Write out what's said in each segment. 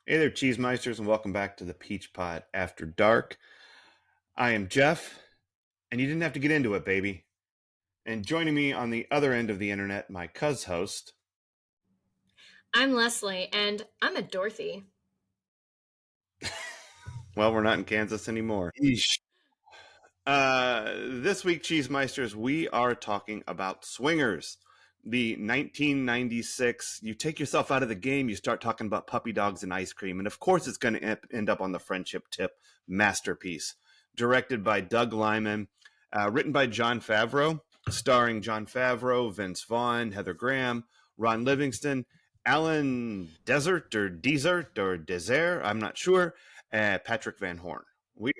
Hey there, Cheesemeisters, and welcome back to the Peach Pod After Dark. I am Jeff, and you didn't have to get into it, baby. And joining me on the other end of the internet, my cuz host. I'm Leslie, and I'm a Dorothy. Well, we're not in Kansas anymore. Yeesh. This week, Cheesemeisters, we are talking about Swingers, the 1996. You take yourself out of the game, you start talking about puppy dogs and ice cream, and of course, it's going to end up on the friendship tip masterpiece. Directed by Doug Liman, written by Jon Favreau, starring Jon Favreau, Vince Vaughn, Heather Graham, Ron Livingston, Alan Desert, I'm not sure, Patrick Van Horn. We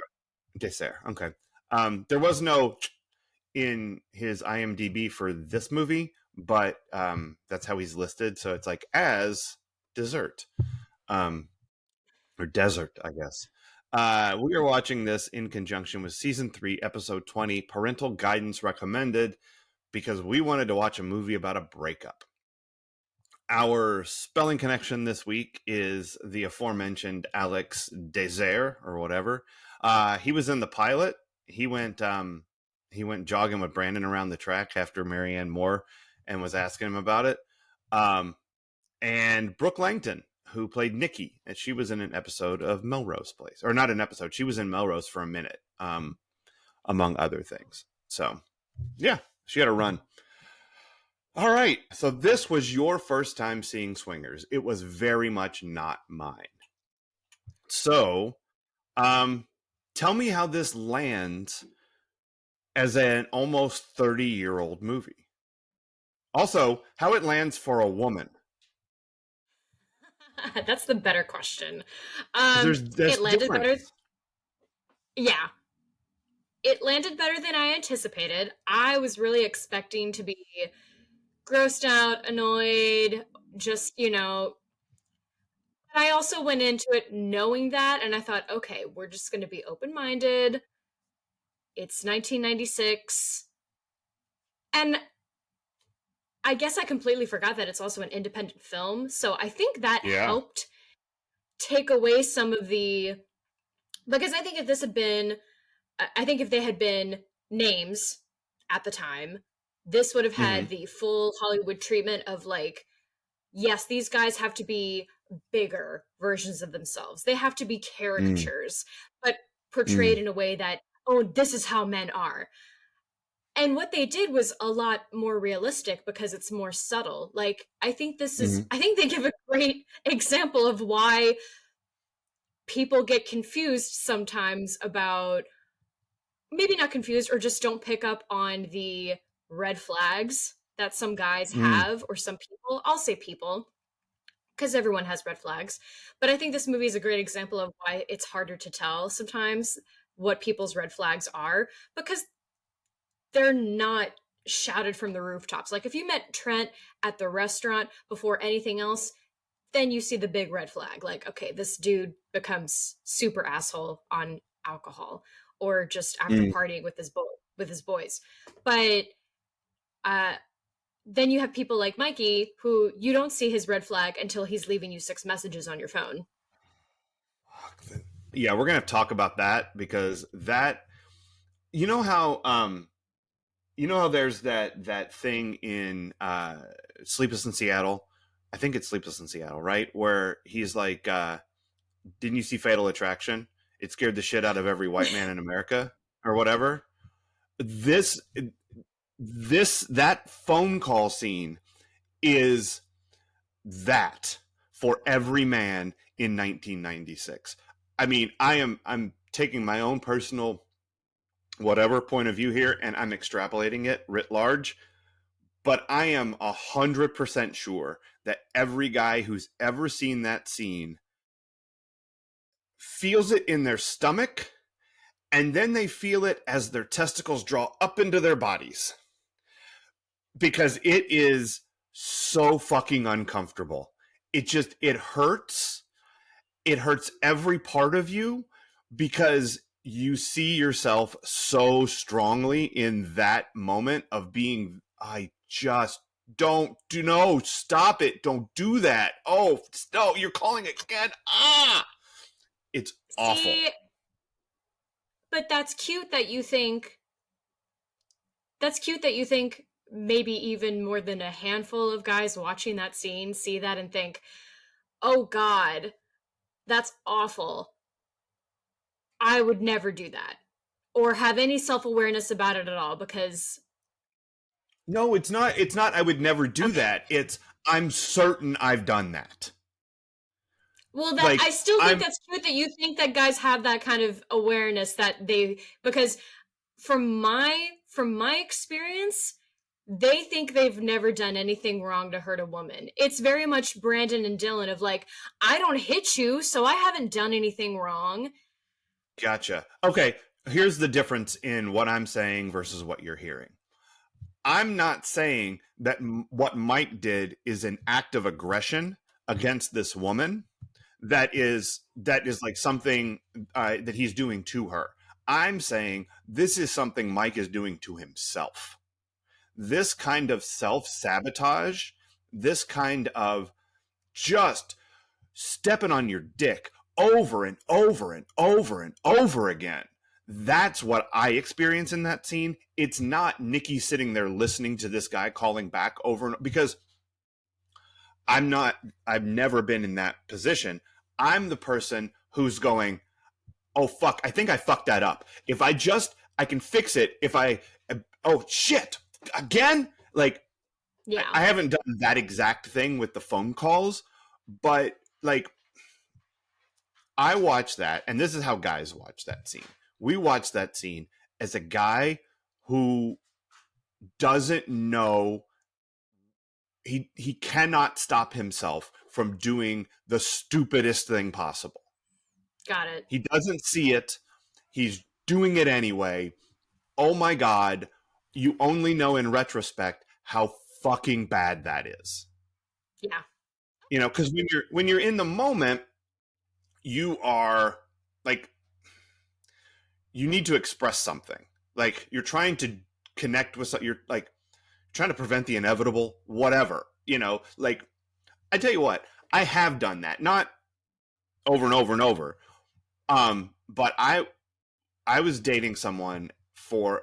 Desert, okay. There was no in his IMDb for this movie, but that's how he's listed. So it's like as dessert, or desert, I guess. We are watching this in conjunction with season 3, episode 20, Parental Guidance Recommended, because we wanted to watch a movie about a breakup. Our spelling connection this week is the aforementioned Alex Desert or whatever. He was in the pilot. He went jogging with Brandon around the track after Marianne Moore and was asking him about it. And Brooke Langton, who played Nikki, and she was in an episode of Melrose Place, or not an episode. She was in Melrose for a minute, among other things. So, yeah, she had a run. All right, so this was your first time seeing Swingers. It was very much not mine. So, tell me how this lands as an almost 30-year-old movie. Also, how it lands for a woman. That's the better question. There's It landed better. difference. Yeah, it landed better than I anticipated. I was really expecting to be grossed out, annoyed, just. I also went into it knowing that, and I thought, okay, we're just going to be open minded. It's 1996. And I guess I completely forgot that it's also an independent film. So I think that Yeah. helped take away some of the. Because I think if this had been I think if they had been names at the time, this would have Mm-hmm. had the full Hollywood treatment of like, yes, these guys have to be bigger versions of themselves. They have to be Mm. caricatures, but portrayed Mm. in a way that, oh, this is how men are. And what they did was a lot more realistic because it's more subtle. Like, Mm-hmm. I think they give a great example of why people get confused sometimes about maybe not confused or just don't pick up on the red flags that some guys Mm. have or some people. I'll say people because everyone has red flags. But I think this movie is a great example of why it's harder to tell sometimes what people's red flags are because they're not shouted from the rooftops. Like if you met Trent at the restaurant before anything else, then you see the big red flag. Like, okay, this dude becomes super asshole on alcohol or just after Mm. partying with his boys. But uh then you have people like Mikey who you don't see his red flag until he's leaving you 6 messages on your phone. Yeah, we're gonna talk about that because that you know how there's that thing in Sleepless in Seattle. I think it's Sleepless in Seattle, right? Where he's like, didn't you see Fatal Attraction? It scared the shit out of every white man in America or whatever. This that phone call scene is that for every man in 1996. I mean, I'm taking my own personal whatever point of view here and I'm extrapolating it writ large, but I am 100% sure that every guy who's ever seen that scene feels it in their stomach and then they feel it as their testicles draw up into their bodies because it is so fucking uncomfortable. It hurts. It hurts every part of you because you see yourself so strongly in that moment of being, I just don't do no, stop it, don't do that. Oh no, you're calling it again. It's awful. See, but that's cute that you think maybe even more than a handful of guys watching that scene see that and think, "Oh god, that's awful. I would never do that." Or have any self-awareness about it at all because No, it's not I would never do okay. that. It's I'm certain I've done that. Well, that Like I still think I'm that's cute that you think that guys have that kind of awareness that they because from my experience, they think they've never done anything wrong to hurt a woman. It's very much Brandon and Dylan of like, I don't hit you, so I haven't done anything wrong. Gotcha. Okay, here's the difference in what I'm saying versus what you're hearing. I'm not saying that what Mike did is an act of aggression against this woman that is like something that he's doing to her. I'm saying this is something Mike is doing to himself. This kind of self-sabotage, this kind of just stepping on your dick over and over and over and over again. That's what I experience in that scene. It's not Nikki sitting there listening to this guy calling back over and because I've never been in that position. I'm the person who's going, "Oh fuck, I think I fucked that up. If I can fix it if oh shit, again?" Like Yeah. I haven't done that exact thing with the phone calls, but like I watch that, and this is how guys watch that scene. We watch that scene as a guy who doesn't know he cannot stop himself from doing the stupidest thing possible. Got it. He doesn't see it. He's doing it anyway. Oh my god, you only know in retrospect how fucking bad that is. Yeah. You know, cuz when you're in the moment, you are like you need to express something. Like you're trying to connect with you're like trying to prevent the inevitable, whatever. You know, like I tell you what, I have done that, not over and over and over. But I was dating someone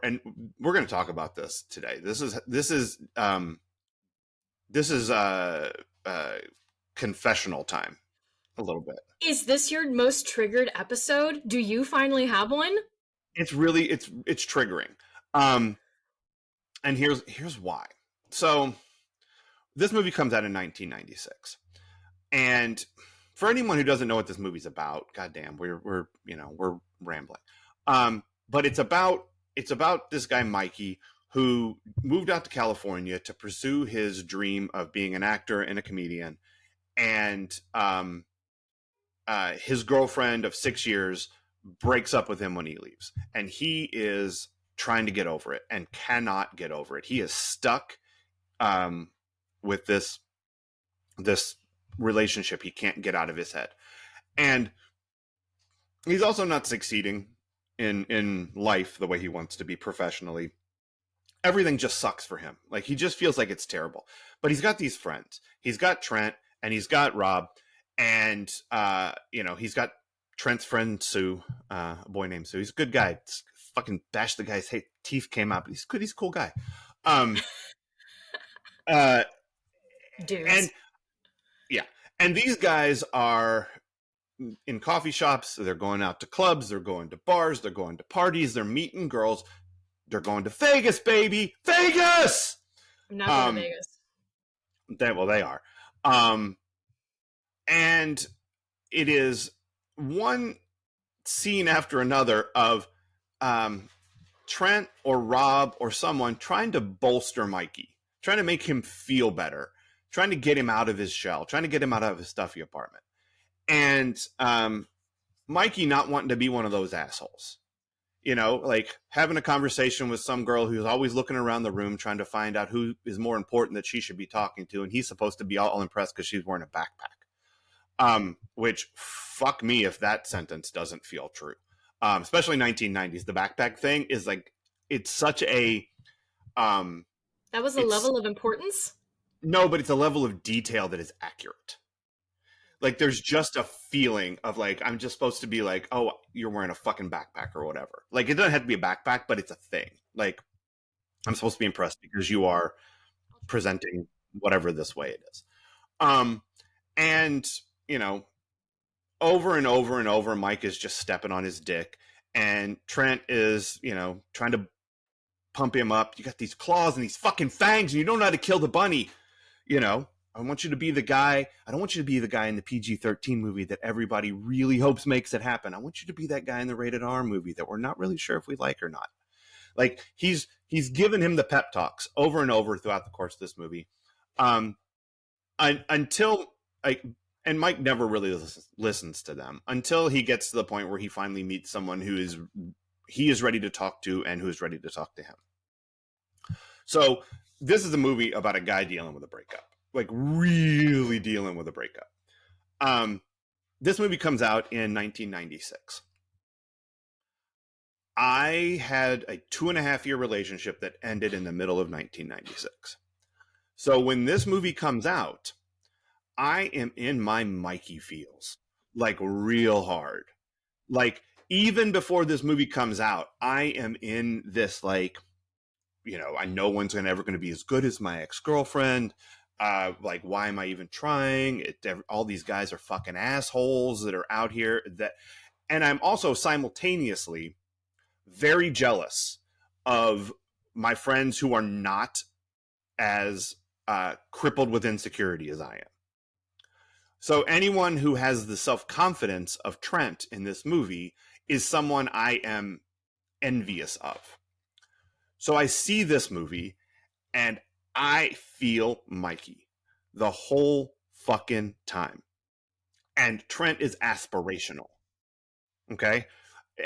and we're going to talk about this today. This is confessional time a little bit. Is this your most triggered episode? Do you finally have one? It's triggering. Um, and here's why. So this movie comes out in 1996, and for anyone who doesn't know what this movie's about, goddamn, we're rambling. But it's about this guy Mikey who moved out to California to pursue his dream of being an actor and a comedian, and his girlfriend of 6 years breaks up with him when he leaves, and he is trying to get over it and cannot get over it. He is stuck with this relationship he can't get out of his head, and he's also not succeeding in life the way he wants to be professionally. Everything just sucks for him. Like he just feels like it's terrible. But he's got these friends. He's got Trent and he's got Rob, and he's got Trent's friend Sue, a boy named Sue. He's a good guy. Fucking bashed the guy's teeth came out, but he's good. He's a cool guy. Um, uh, and Dudes. yeah, and these guys are in coffee shops. They're going out to clubs. They're going to bars. They're going to parties. They're meeting girls. They're going to Vegas, baby, Vegas. I'm not going to Um, Vegas. they are, um, and it is one scene after another of Trent or Rob or someone trying to bolster Mikey, trying to make him feel better, trying to get him out of his shell, trying to get him out of his stuffy apartment. And Mikey not wanting to be one of those assholes. You know, like having a conversation with some girl who's always looking around the room trying to find out who is more important that she should be talking to. And he's supposed to be all impressed because she's wearing a backpack. Which fuck me if that sentence doesn't feel true. Especially 1990s. The backpack thing is like, it's such a, That was a it's, level of importance? no, but it's a level of detail that is accurate. Like there's just a feeling of like I'm just supposed to be like, oh, you're wearing a fucking backpack or whatever. Like it doesn't have to be a backpack, but it's a thing. Like I'm supposed to be impressed because you are presenting whatever this way it is. Um, and you know, over and over and over, Mike is just stepping on his dick, and Trent is, trying to pump him up. You got these claws and these fucking fangs, and you don't know how to kill the bunny. You know, I want you to be the guy. I don't want you to be the guy in the PG-13 movie that everybody really hopes makes it happen. I want you to be that guy in the rated R movie that we're not really sure if we like or not. Like he's given him the pep talks over and over throughout the course of this movie, um, until like, and Mike never really listens to them until he gets to the point where he finally meets someone he is ready to talk to and who is ready to talk to him. So this is a movie about a guy dealing with a breakup, like really dealing with a breakup. This movie comes out in 1996. I had a 2.5-year relationship that ended in the middle of 1996. So when this movie comes out, I am in my Mikey feels, like real hard. Like even before this movie comes out, I am in this like, I know one's ever going to be as good as my ex-girlfriend. Like, why am I even trying? All these guys are fucking assholes that are out here. And I'm also simultaneously very jealous of my friends who are not as crippled with insecurity as I am. So anyone who has the self-confidence of Trent in this movie is someone I am envious of. So I see this movie and I feel Mikey the whole fucking time. And Trent is aspirational. Okay?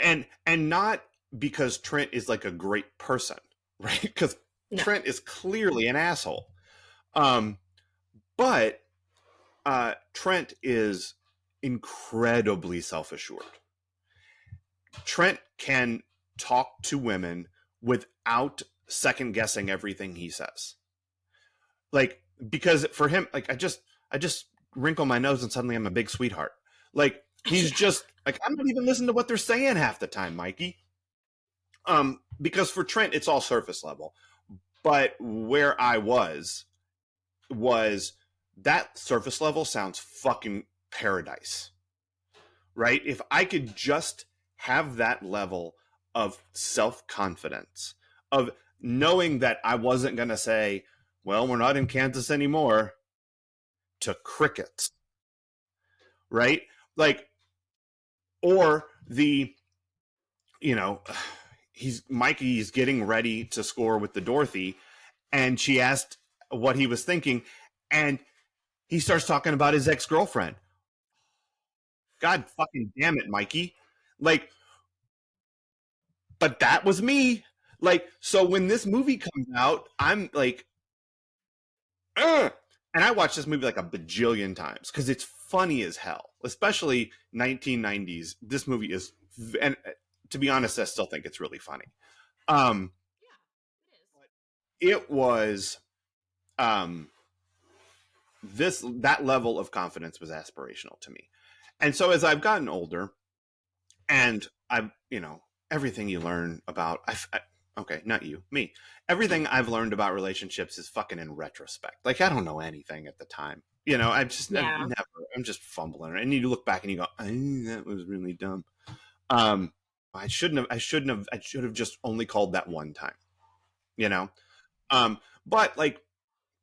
And not because Trent is like a great person, right? Because no. Trent is clearly an asshole. But Trent is incredibly self-assured. Trent can talk to women without second guessing everything he says. Like, because for him, like I just wrinkle my nose and suddenly I'm a big sweetheart. Like he's just like, I'm not even listening to what they're saying half the time, Mikey. Because for Trent, it's all surface level. But where I was that surface level sounds fucking paradise, right? If I could just have that level of self-confidence, of knowing that I wasn't going to say, well, we're not in Kansas anymore, to crickets, right? Like, or Mikey's getting ready to score with the Dorothy, and she asked what he was thinking, and he starts talking about his ex-girlfriend. God fucking damn it, Mikey. Like, but that was me. Like, so when this movie comes out, I'm like, ugh! And I watched this movie like a bajillion times because it's funny as hell, especially 1990s. This movie is, and to be honest, I still think it's really funny. It was, that level of confidence was aspirational to me. And so as I've gotten older, and I've, everything you learn about, okay, not you, me. Everything I've learned about relationships is fucking in retrospect. Like, I don't know anything at the time. I'm just fumbling. And you look back and you go, that was really dumb. I should have just only called that one time, but like,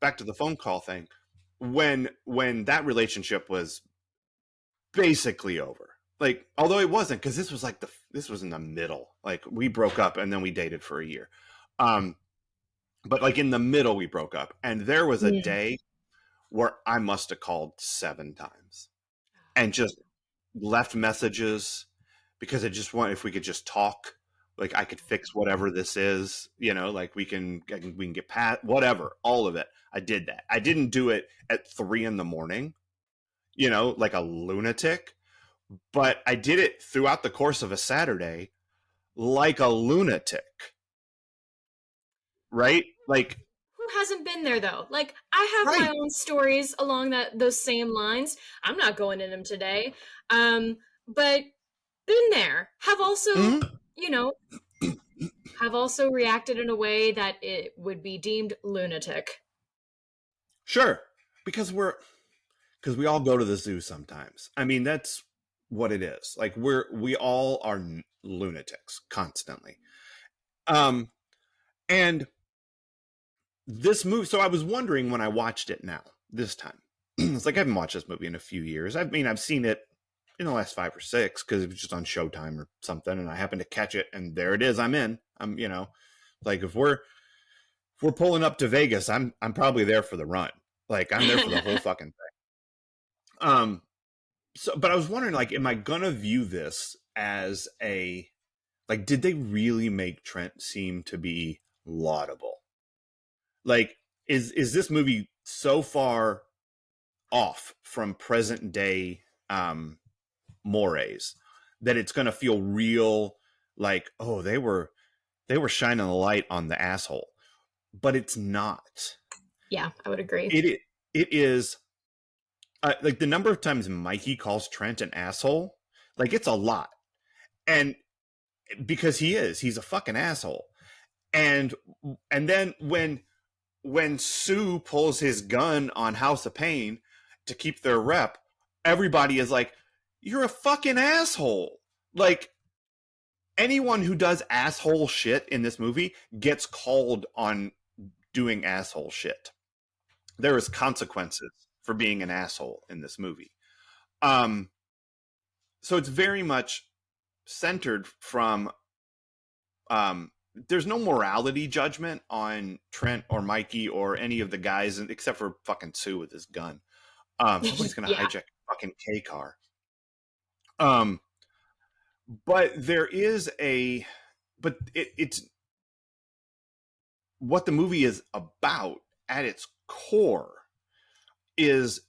back to the phone call thing, when that relationship was basically over, like, although it wasn't, because this was in the middle. Like, we broke up and then we dated for a year. But like in the middle, we broke up, and there was a day where I must have called 7 times and just left messages because I just want, if we could just talk, like I could fix whatever this is, like we can get past whatever, all of it. I did that. I didn't do it at 3 a.m, like a lunatic, but I did it throughout the course of a Saturday like a lunatic. Right? Like, who hasn't been there though? Like, I have my Right. own stories along those same lines. I'm not going in them today. But been there. Have also, Mhm. you know, have also reacted in a way that it would be deemed lunatic. Sure. Because we all go to the zoo sometimes. I mean, that's what it is. Like we all are lunatics constantly. Um and this movie, so I was wondering when I watched it now this time. It's like I haven't watched this movie in a few years. I mean, I've seen it in the last 5 or 6 because it was just on Showtime or something, and I happened to catch it, and there it is. I'm in. I'm, like if we're pulling up to Vegas, I'm probably there for the run. Like I'm there for the whole fucking thing. So, but I was wondering, like, am I gonna view this as a, like, did they really make Trent seem to be laudable? Like, is this movie so far off from present day mores that it's going to feel real, like, oh, they were shining the light on the asshole, but it's not. Yeah, I would agree. It is like the number of times Mikey calls Trent an asshole, like it's a lot, and because he's a fucking asshole, and then when Sue pulls his gun on House of Pain to keep their rep, everybody is like, you're a fucking asshole. Like, anyone who does asshole shit in this movie gets called on doing asshole shit. There is consequences for being an asshole in this movie. Um, so it's very much centered from there's no morality judgment on Trent or Mikey or any of the guys except for fucking Sue with his gun. Somebody's gonna Yeah. hijack a fucking K car. Um, but there is but it's what the movie is about at its core is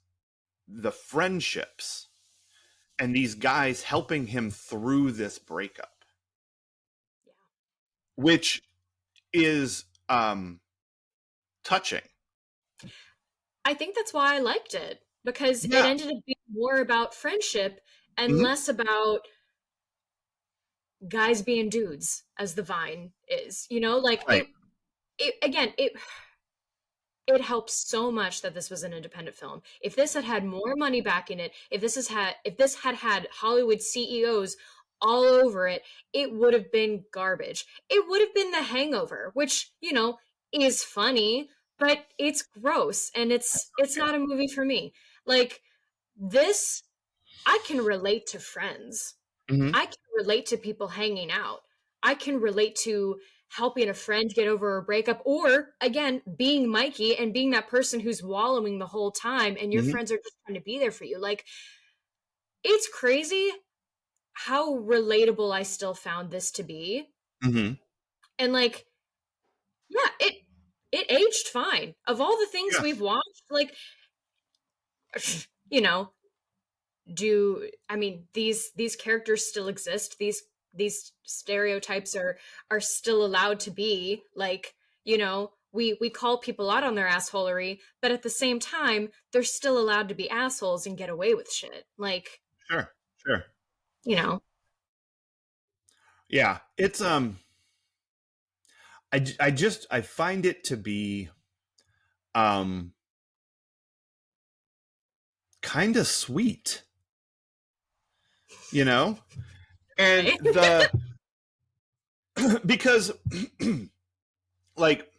the friendships and these guys helping him through this breakup, Yeah. which is touching. I think that's why I liked it because it Yeah. ended up being more about friendship and Mm-hmm. less about guys being dudes as the Vine is. Like Right. it again, it helps so much that this was an independent film. If this had had more money backing it, if this had had Hollywood CEOs all over it, it would have been garbage. It would have been The Hangover, which, is funny, but it's gross and it's not a movie for me. Like this, I can relate to friends. Mm-hmm. I can relate to people hanging out. I can relate to helping a friend get over a breakup, or again, being Mikey and being that person who's wallowing the whole time and your Mm-hmm. friends are just trying to be there for you. Like, it's crazy how relatable I still found this to be. Mm-hmm. And like, yeah, it aged fine. Of all the things Yeah. we've watched, like, you know, these characters still exist, these stereotypes are still allowed to be like, we call people out on their assholery, but at the same time they're still allowed to be assholes and get away with shit, like, Sure. Sure. you know Yeah. It's I find it to be um kind of sweet, you know? And right. the because like,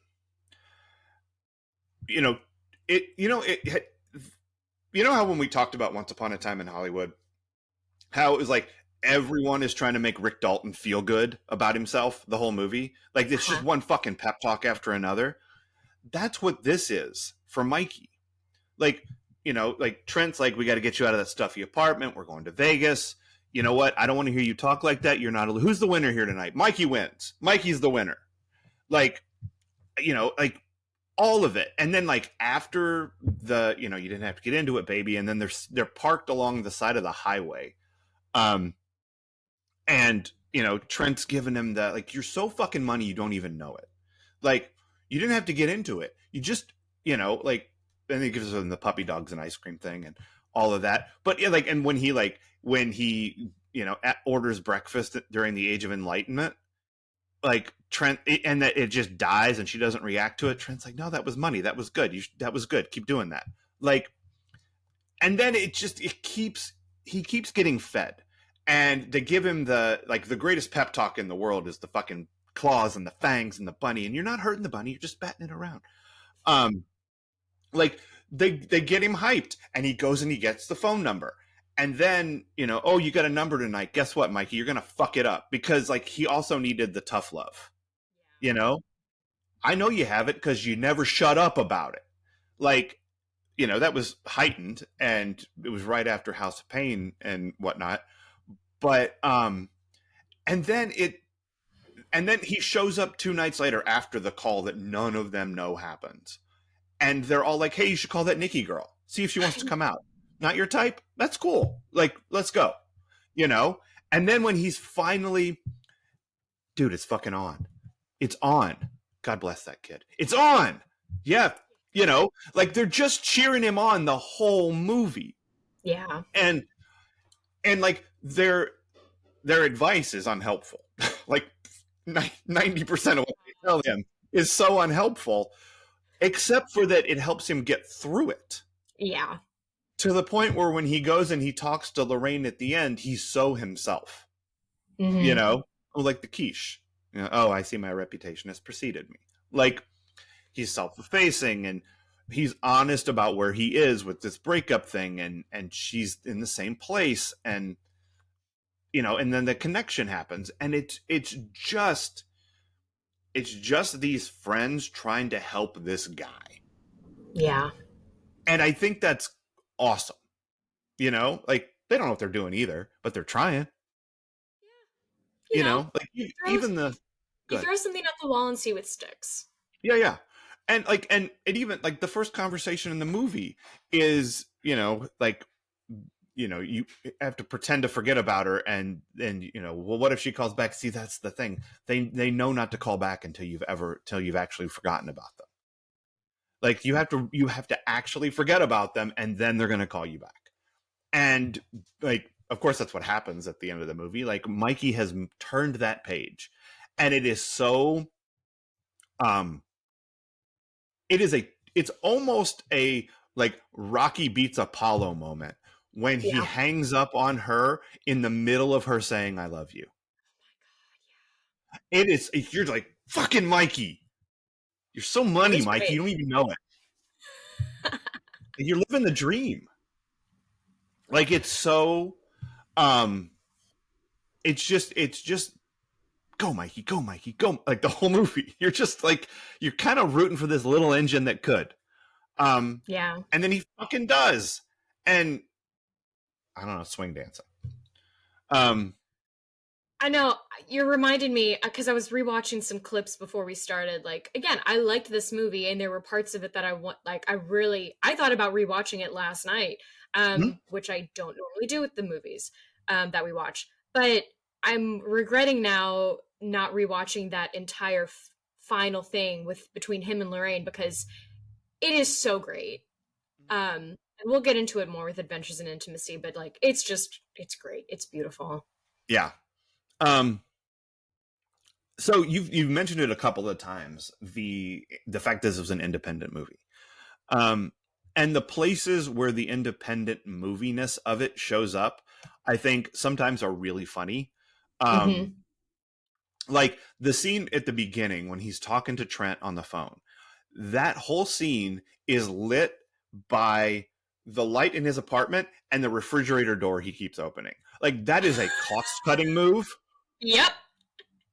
you know, how when we talked about Once Upon a Time in Hollywood, how it was like everyone is trying to make Rick Dalton feel good about himself the whole movie. Like it's just Uh-huh. one fucking pep talk after another. That's what this is for Mikey. Like, like Trent's like, we got to get you out of that stuffy apartment. We're going to Vegas. You know what? I don't want to hear you talk like that. You're not. Who's the winner here tonight? Mikey wins. Mikey's the winner. Like, like all of it. And then like after you didn't have to get into it, baby. And then they're parked along the side of the highway. And Trent's giving him that, like, you're so fucking money you don't even know it. Like, you didn't have to get into it. you just, like, and he gives them the puppy dogs and ice cream thing and all of that. But yeah, like, and when he orders breakfast during the Age of Enlightenment, like Trent, and that it just dies and she doesn't react to it. Trent's like, no, that was money. That was good. That was good. Keep doing that. Like, and then he keeps getting fed, and they give him the greatest pep talk in the world is the fucking claws and the fangs and the bunny, and you're not hurting the bunny, you're just batting it around. Um, like they get him hyped, and he goes and he gets the phone number. And then, oh, you got a number tonight. Guess what, Mikey? You're gonna fuck it up, because like he also needed the tough love. You know, I know you have it because you never shut up about it. Like, that was heightened, and it was right after House of Pain and whatnot. But and then he shows up 2 nights later after the call that none of them know happens, and they're all like, "Hey, you should call that Nikki girl. See if she wants to come out. Not your type? That's cool. Like, let's go." And then when he's finally, dude, it's fucking on. It's on. God bless that kid. It's on. Yeah. Like they're just cheering him on the whole movie. Yeah. And like their advice is unhelpful. Like 90% of what they tell him is so unhelpful, except for that it helps him get through it. Yeah. To the point where when he goes and he talks to Lorraine at the end, he's so himself. Mm-hmm. Like the quiche. Oh, I see my reputation has preceded me. Like, he's self-effacing, and he's honest about where he is with this breakup thing, and she's in the same place, and and then the connection happens, and it's just these friends trying to help this guy. Yeah. And I think that's awesome. Like, they don't know what they're doing either, but they're trying. Yeah. Like, even the you throw something at the wall and see what sticks. Yeah. And like, and it even like the first conversation in the movie is, like, you have to pretend to forget about her, and well, what if she calls back? See, that's the thing. They know not to call back until you've actually forgotten about them. Like, you have to actually forget about them, and then they're going to call you back. And like, of course, that's what happens at the end of the movie. Like, Mikey has turned that page, and it is so, it's almost a like Rocky beats Apollo moment when he hangs up on her in the middle of her saying, "I love you." Oh my God, yeah. You're like, fucking Mikey. You're so money, Mikey. Great. You don't even know it. You're living the dream. Like, it's so, it's just go, Mikey, go, Mikey, go. Like, the whole movie, you're just like, you're kind of rooting for this little engine that could. Yeah. And then he fucking does. And I don't know, swing dancing. I know, you're reminding me, because I was rewatching some clips before we started. Like, again, I liked this movie, and there were parts of it that I thought about rewatching it last night, which I don't normally do with the movies that we watch. But I'm regretting now not rewatching that entire final thing between him and Lorraine, because it is so great. And we'll get into it more with Adventures in Intimacy, but like, it's great. It's beautiful. Yeah. So you've mentioned it a couple of times, the fact this was an independent movie. And the places where the independent moviness of it shows up, I think sometimes are really funny. Like the scene at the beginning when he's talking to Trent on the phone, that whole scene is lit by the light in his apartment and the refrigerator door he keeps opening. Like, that is a cost-cutting move. Yep.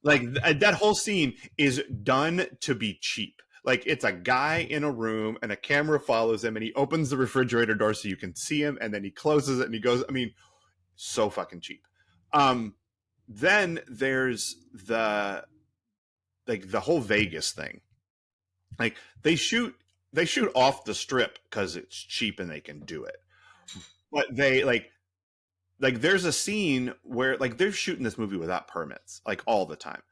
Like, that whole scene is done to be cheap. Like, it's a guy in a room and a camera follows him, and he opens the refrigerator door so you can see him, and then he closes it and he goes, I mean, so fucking cheap. Then there's the whole Vegas thing. Like, they shoot off the strip because it's cheap and they can do it. But they like there's a scene where like they're shooting this movie without permits, like, all the time.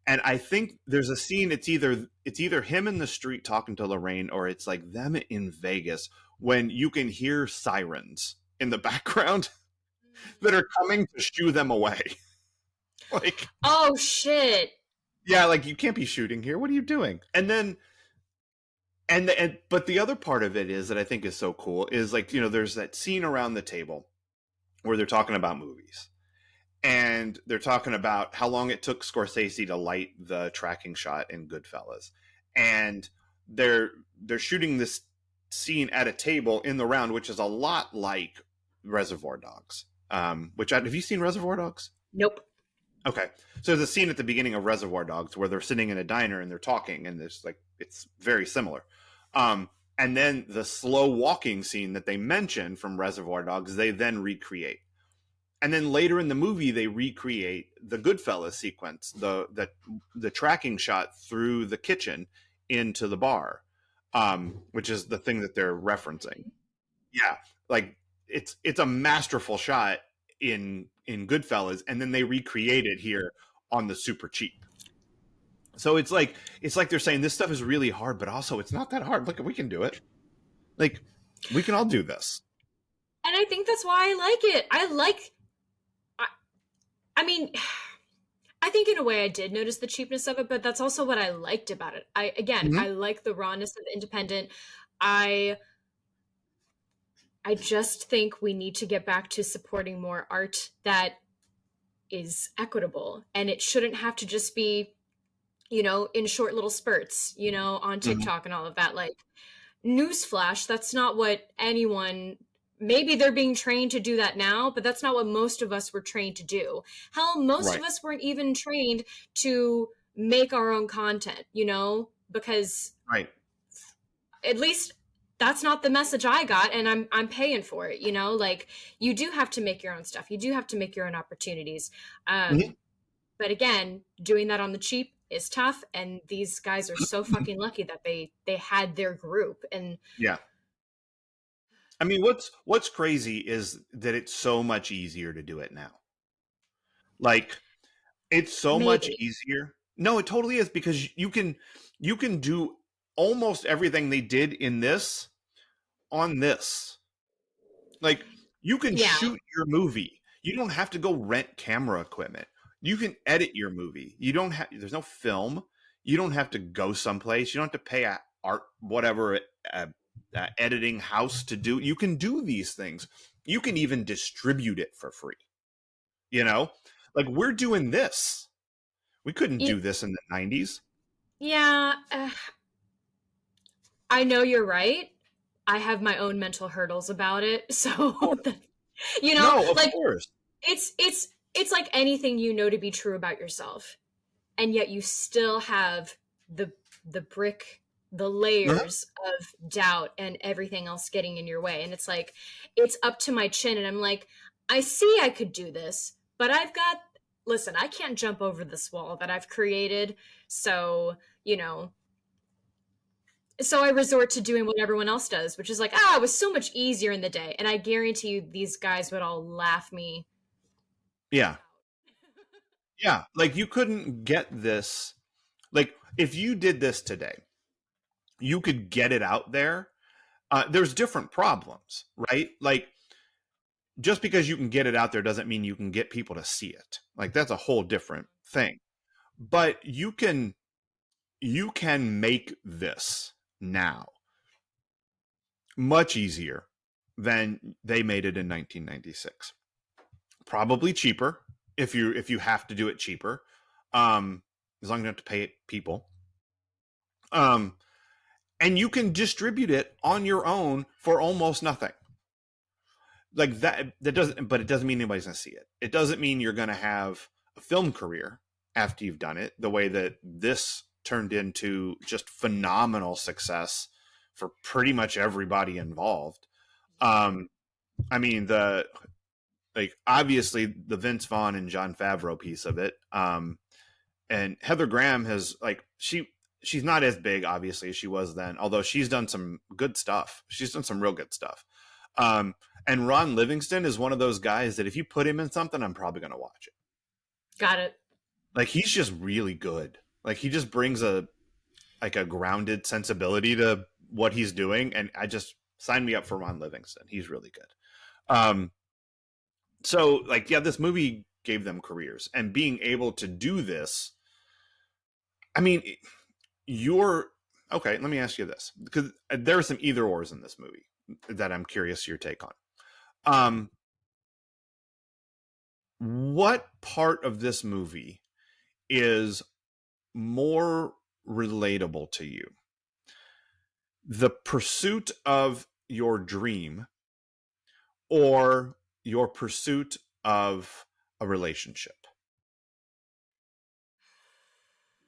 And I think there's a scene. It's either him in the street talking to Lorraine, or it's like them in Vegas when you can hear sirens in the background that are coming to shoo them away. Like, Oh shit. yeah, like you can't be shooting here. What are you doing? And then but the other part of it is that I think is so cool is like, there's that scene around the table where they're talking about movies. And they're talking about how long it took Scorsese to light the tracking shot in Goodfellas. And they're shooting this scene at a table in the round, which is a lot like Reservoir Dogs. Have you seen Reservoir Dogs? Nope. Okay. So there's a scene at the beginning of Reservoir Dogs where they're sitting in a diner and they're talking, and it's very similar. And then the slow walking scene that they mention from Reservoir Dogs, they then recreate. And then later in the movie, they recreate the Goodfellas sequence, the tracking shot through the kitchen into the bar, which is the thing that they're referencing. Yeah, like it's a masterful shot in Goodfellas, and then they recreate it here on the Super Cheap. So it's like they're saying this stuff is really hard, but also it's not that hard. Look, we can do it. Like, we can all do this. And I think that's why I like it. I mean, I think in a way I did notice the cheapness of it, but that's also what I liked about it. I like the rawness of the independent. I just think we need to get back to supporting more art that is equitable, and it shouldn't have to just be, in short little spurts, on TikTok and all of that. Like, newsflash, that's not what anyone, maybe they're being trained to do that now, but that's not what most of us were trained to do. Hell, most of us weren't even trained to make our own content, because at least that's not the message I got, and I'm paying for it, like, you do have to make your own stuff. You do have to make your own opportunities. But again, doing that on the cheap is tough, and these guys are so fucking lucky that they had their group. And yeah, I mean, what's crazy is that it's so much easier to do it now. Like, it's so much easier. No, it totally is, because you can do almost everything they did in this on this. Like, you can shoot your movie. You don't have to go rent camera equipment. You can edit your movie. There's no film. You don't have to go someplace. You don't have to pay a editing house to do. You can do these things. You can even distribute it for free. Like, we're doing this. We couldn't do this in the 90s. Yeah. I know you're right. I have my own mental hurdles about it. So, no, of course. It's like anything to be true about yourself. And yet you still have the layers of doubt and everything else getting in your way. And it's like, it's up to my chin, and I'm like, I see I could do this, but listen, I can't jump over this wall that I've created. So, so I resort to doing what everyone else does, which is like, it was so much easier in the day. And I guarantee you these guys would all laugh me. Yeah. Yeah. Like, you couldn't get this. Like, if you did this today, you could get it out there. There's different problems, right? Like, just because you can get it out there doesn't mean you can get people to see it. Like, that's a whole different thing. But you can make this now much easier than they made it in 1996. Probably cheaper if you have to do it cheaper, as long as you don't have to pay people. And you can distribute it on your own for almost nothing. Like, that doesn't mean anybody's gonna see it. It doesn't mean you're gonna have a film career after you've done it, the way that this turned into just phenomenal success for pretty much everybody involved. I mean, obviously the Vince Vaughn and Jon Favreau piece of it. And Heather Graham has, she's not as big, obviously, as she was then, although she's done some good stuff. She's done some real good stuff. And Ron Livingston is one of those guys that if you put him in something, I'm probably going to watch it. Got it. Like he's just really good. Like he just brings a grounded sensibility to what he's doing, and I just sign me up for Ron Livingston. He's really good. So like yeah, this movie gave them careers, and being able to do this, I mean, you're okay. Let me ask you this, because there are some either ors in this movie that I'm curious your take on. Um, what part of this movie is more relatable to you? The pursuit of your dream or your pursuit of a relationship?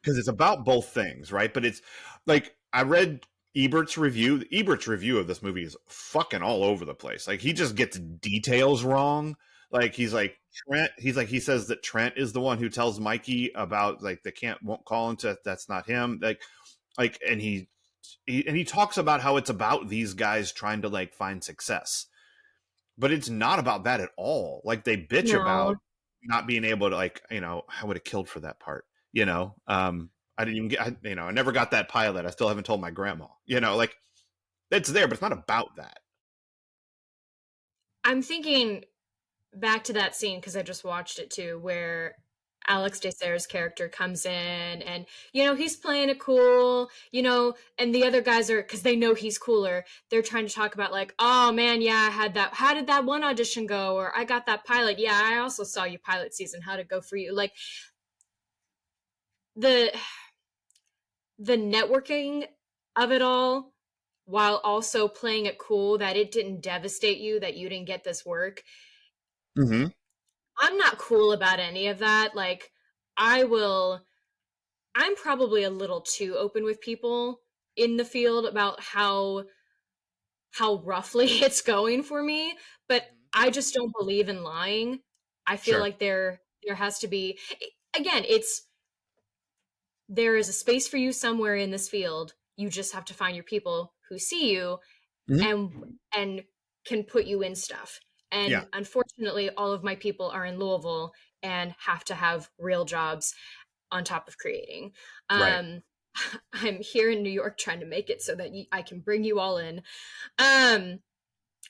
Because it's about both things, right? But it's like I read Ebert's review. Ebert's review of this movie is fucking all over the place. Like he just gets details wrong. Like he's like Trent. He's like he says that Trent is the one who tells Mikey about like they can't won't call him to that's not him. Like and he talks about how it's about these guys trying to like find success, but it's not about that at all. Like they bitch No, about not being able to like I would have killed for that part. I didn't even get I never got that pilot. I still haven't told my grandma. Like it's there, but it's not about that. I'm thinking back to that scene because I just watched it too, where Alex Desaire's character comes in and he's playing it cool, and the other guys are because they know he's cooler. They're trying to talk about like, oh man, yeah, I had that. How did that one audition go? Or I got that pilot. Yeah, I also saw you pilot season. How'd it go for you? Like the the networking of it all while also playing it cool that it didn't devastate you that you didn't get this work. Mm-hmm. I'm not cool about any of that. Like, I will, I'm probably a little too open with people in the field about how roughly it's going for me, but I just don't believe in lying. I feel Sure. like there has to be again, it's there is a space for you somewhere in this field. You just have to find your people who see you Mm-hmm. and can put you in stuff. Yeah. And unfortunately, all of my people are in Louisville and have to have real jobs on top of creating. Right. Um, I'm here in New York trying to make it so that I can bring you all in. Um,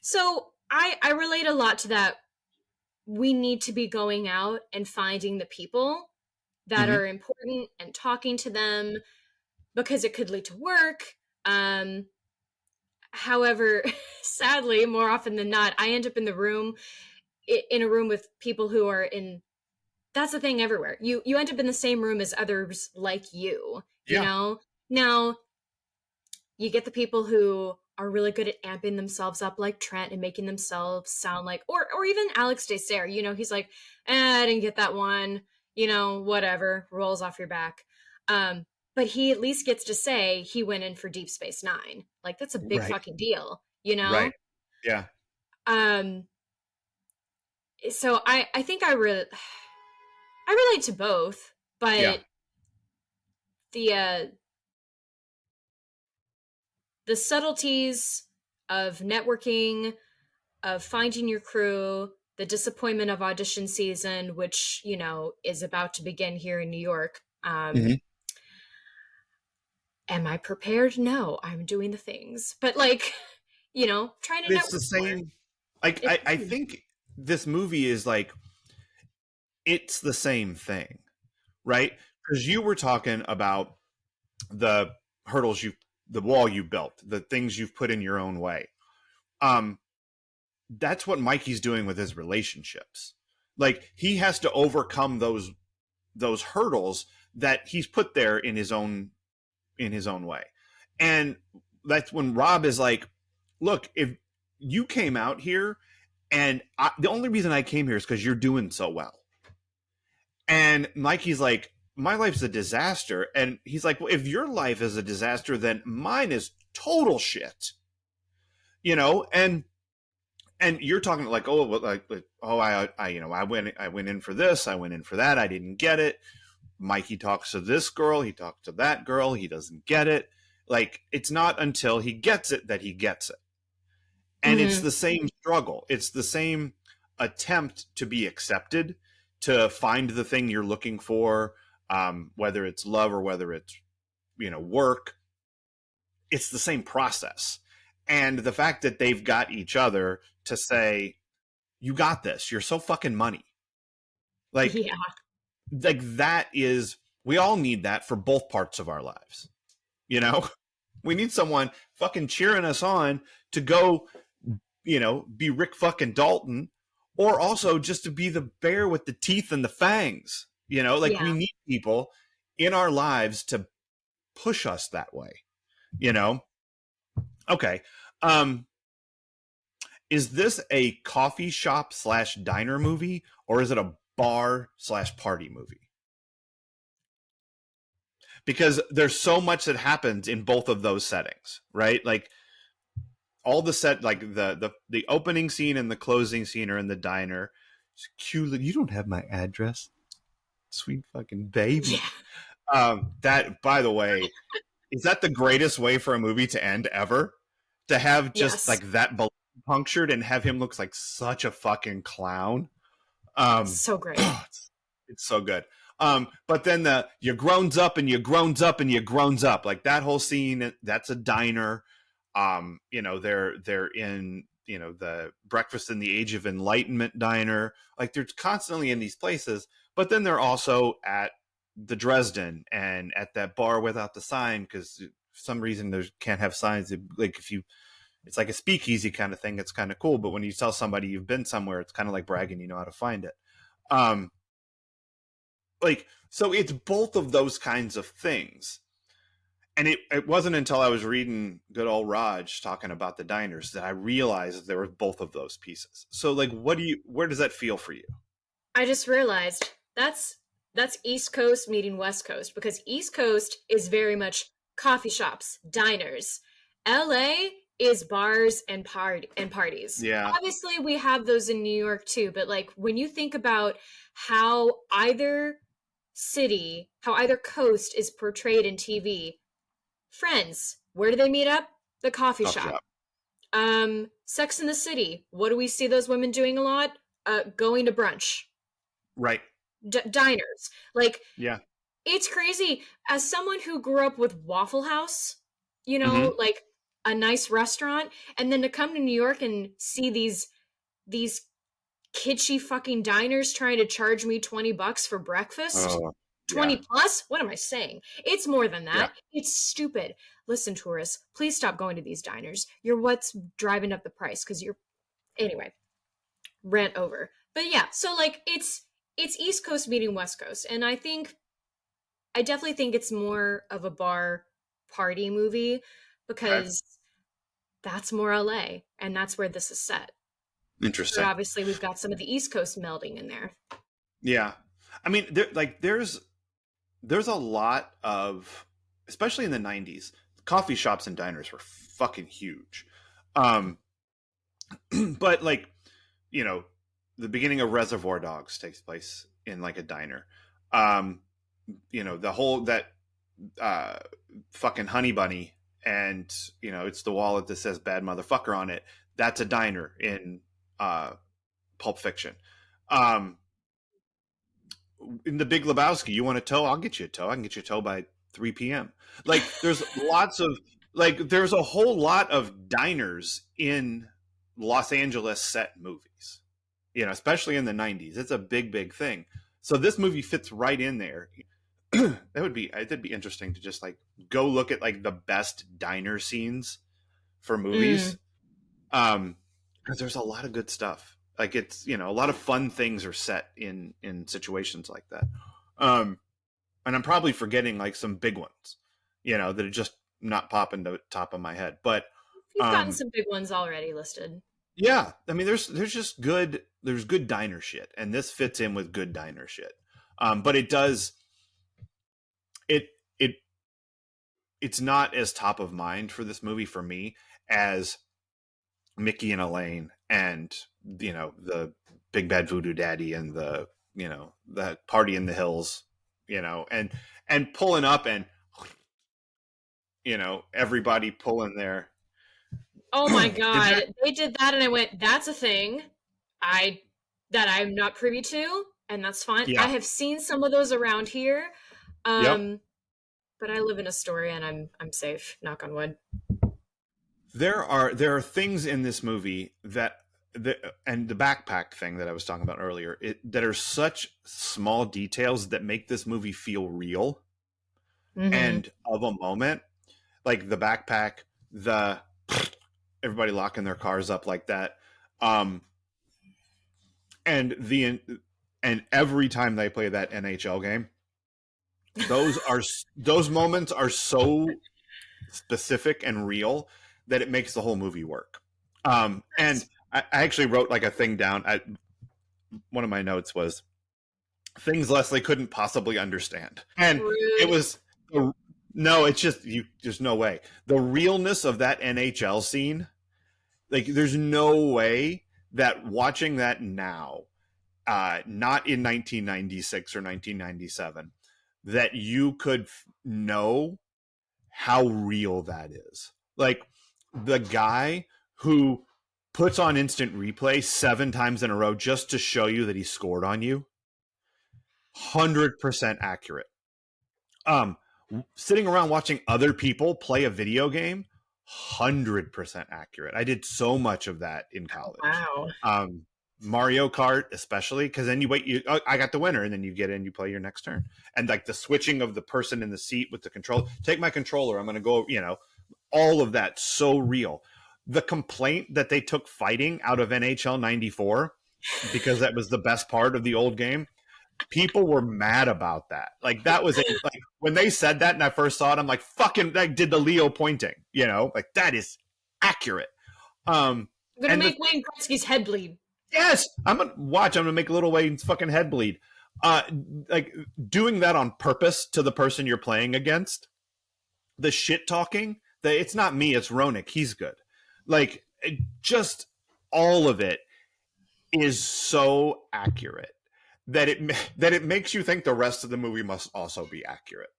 so I relate a lot to that. We need to be going out and finding the people that Mm-hmm. are important and talking to them because it could lead to work. Um, However, sadly, more often than not, I end up in a room with people who are in that's the thing everywhere. You end up in the same room as others like you Yeah. know? Now, you get the people who are really good at amping themselves up like Trent and making themselves sound like or even Alex Desaire, he's like, I didn't get that one, whatever, rolls off your back. Um, but he at least gets to say he went in for Deep Space Nine. Like that's a big Right. fucking deal, you Right. know? Yeah. Um, so I think I relate to both, Yeah. but the the subtleties of networking, of finding your crew, the disappointment of audition season, which is about to begin here in New York. Mm-hmm. Am I prepared? No, I'm doing the things, but like, trying to But it's the network more. same. Like It's I think this movie is like it's the same thing, right? Because you were talking about the hurdles the wall you built, the things you've put in your own way. Um, that's what Mikey's doing with his relationships. Like he has to overcome those hurdles that he's put there in his own way. And that's when Rob is like, look, if you came out here and the only reason I came here is because you're doing so well. And Mikey's like, my life's a disaster. And he's like, well, if your life is a disaster, then mine is total shit. And you're talking like, oh, like oh, I went in for this, I went in for that, I didn't get it. Mikey talks to this girl, he talks to that girl, he doesn't get it. Like it's not until he gets it that he gets it. And it's mm-hmm. the same struggle. It's the same attempt to be accepted, to find the thing you're looking for, whether it's love or whether it's, work, it's the same process. And the fact that they've got each other to say, you got this, you're so fucking money. Like, Yeah. that is, we all need that for both parts of our lives. We need someone fucking cheering us on to go, be Rick fucking Dalton, or also just to be the bear with the teeth and the fangs. Like, Yeah. we need people in our lives to push us that way. Okay. Is this a coffee shop / diner movie, or is it a bar / party movie? Because there's so much that happens in both of those settings, right? Like, all the set, like the opening scene and the closing scene are in the diner. It's cute. You don't have my address, sweet fucking baby. Yeah. That, by the way, is that the greatest way for a movie to end ever? To have just Yes. like that balloon punctured and have him looks like such a fucking clown. So great. It's so good. But then you groans up and you groans up and you groans up, like that whole scene. That's a diner. They're in the Breakfast in the Age of Enlightenment diner. Like, they're constantly in these places, but then they're also at the Dresden and at that bar without the sign, because for some reason there can't have signs. Like, it's like a speakeasy kind of thing. It's kind of cool, but when you tell somebody you've been somewhere, it's kind of like bragging you know how to find it. So it's both of those kinds of things. And it wasn't until I was reading good old Raj talking about the diners that I realized there were both of those pieces. So, like, where does that feel for you? I just realized that's East Coast meeting West Coast, because East Coast is very much coffee shops, diners. LA is bars and parties. Yeah. Obviously we have those in New York too, but like, when you think about how either coast is portrayed in TV, Friends, where do they meet up? The coffee shop. Sex in the City, what do we see those women doing a lot? Going to brunch. Right. Diners. Like, yeah, it's crazy. As someone who grew up with Waffle House, Mhm. like a nice restaurant, and then to come to New York and see these kitschy fucking diners trying to charge me $20 for breakfast. Oh, 20 yeah. plus? What am I saying? It's more than that. Yeah. It's stupid. Listen, tourists, please stop going to these diners. You're what's driving up the price, because anyway, rant over. But yeah, so like, it's East Coast meeting West Coast, and I definitely think it's more of a bar party movie, Okay. because that's more LA, and that's where this is set. Interesting. But obviously we've got some of the East Coast melding in there. Yeah. I mean, there's a lot of, especially in the 90s, coffee shops and diners were fucking huge. But like, the beginning of Reservoir Dogs takes place in like a diner. The whole that fucking Honey Bunny, and it's the wallet that says bad motherfucker on it. That's a diner in Pulp Fiction. In The Big Lebowski, you want a tow? I'll get you a tow. I can get you a tow by 3 p.m. Like, there's there's a whole lot of diners in Los Angeles set movies, especially in the 90s. It's a big, big thing. So this movie fits right in there. That'd be interesting to just like go look at like the best diner scenes for movies. Because there's a lot of good stuff. Like, it's, a lot of fun things are set in situations like that. And I'm probably forgetting like some big ones, that are just not popping to the top of my head. But You've gotten some big ones already listed. Yeah, I mean, there's just there's good diner shit, and this fits in with good diner shit. But it it it's not as top of mind for this movie for me as Mickey and Elaine, and the Big Bad Voodoo Daddy, and the Party in the Hills, and pulling up, and everybody pulling their. Oh my god, they did that, and I went, that's a thing that I'm not privy to, and that's fine. Yeah. I have seen some of those around here. Yep. Um, but I live in Astoria and I'm safe, knock on wood. There are things in this movie and the backpack thing that I was talking about earlier, that are such small details that make this movie feel real Mm-hmm. and of a moment. Like the backpack, the everybody locking their cars up like that. Um, and every time they play that NHL game, those moments are so specific and real that it makes the whole movie work. And Nice. I actually wrote like a thing down. One of my notes was things Leslie couldn't possibly understand, and it Rude. was no. It's just you. There's no way the realness of that NHL scene. Like, there's no way that watching that now, not in 1996 or 1997, that you could know how real that is. Like, the guy who puts on instant replay 7 times in a row just to show you that he scored on you, 100% accurate. Um, Sitting around watching other people play a video game, 100% accurate. I did so much of that in college. Wow. Um, Mario Kart, especially, because then you wait. I got the winner, and then you get in, you play your next turn, and like the switching of the person in the seat with the control. Take my controller. I'm going to go. All of that so real. The complaint that they took fighting out of NHL '94 because that was the best part of the old game, people were mad about that. Like, that was like when they said that and I first saw it, I'm like, fucking, like, did the Leo pointing, like, that is accurate. I'm gonna And make Wayne Gretzky's head bleed. yes, I'm gonna make Little Wayne's fucking head bleed. Uh, like, doing that on purpose to the person you're playing against, the shit talking, it's not me, it's Ronick, he's good. Like, just all of it is so accurate that it makes you think the rest of the movie must also be accurate.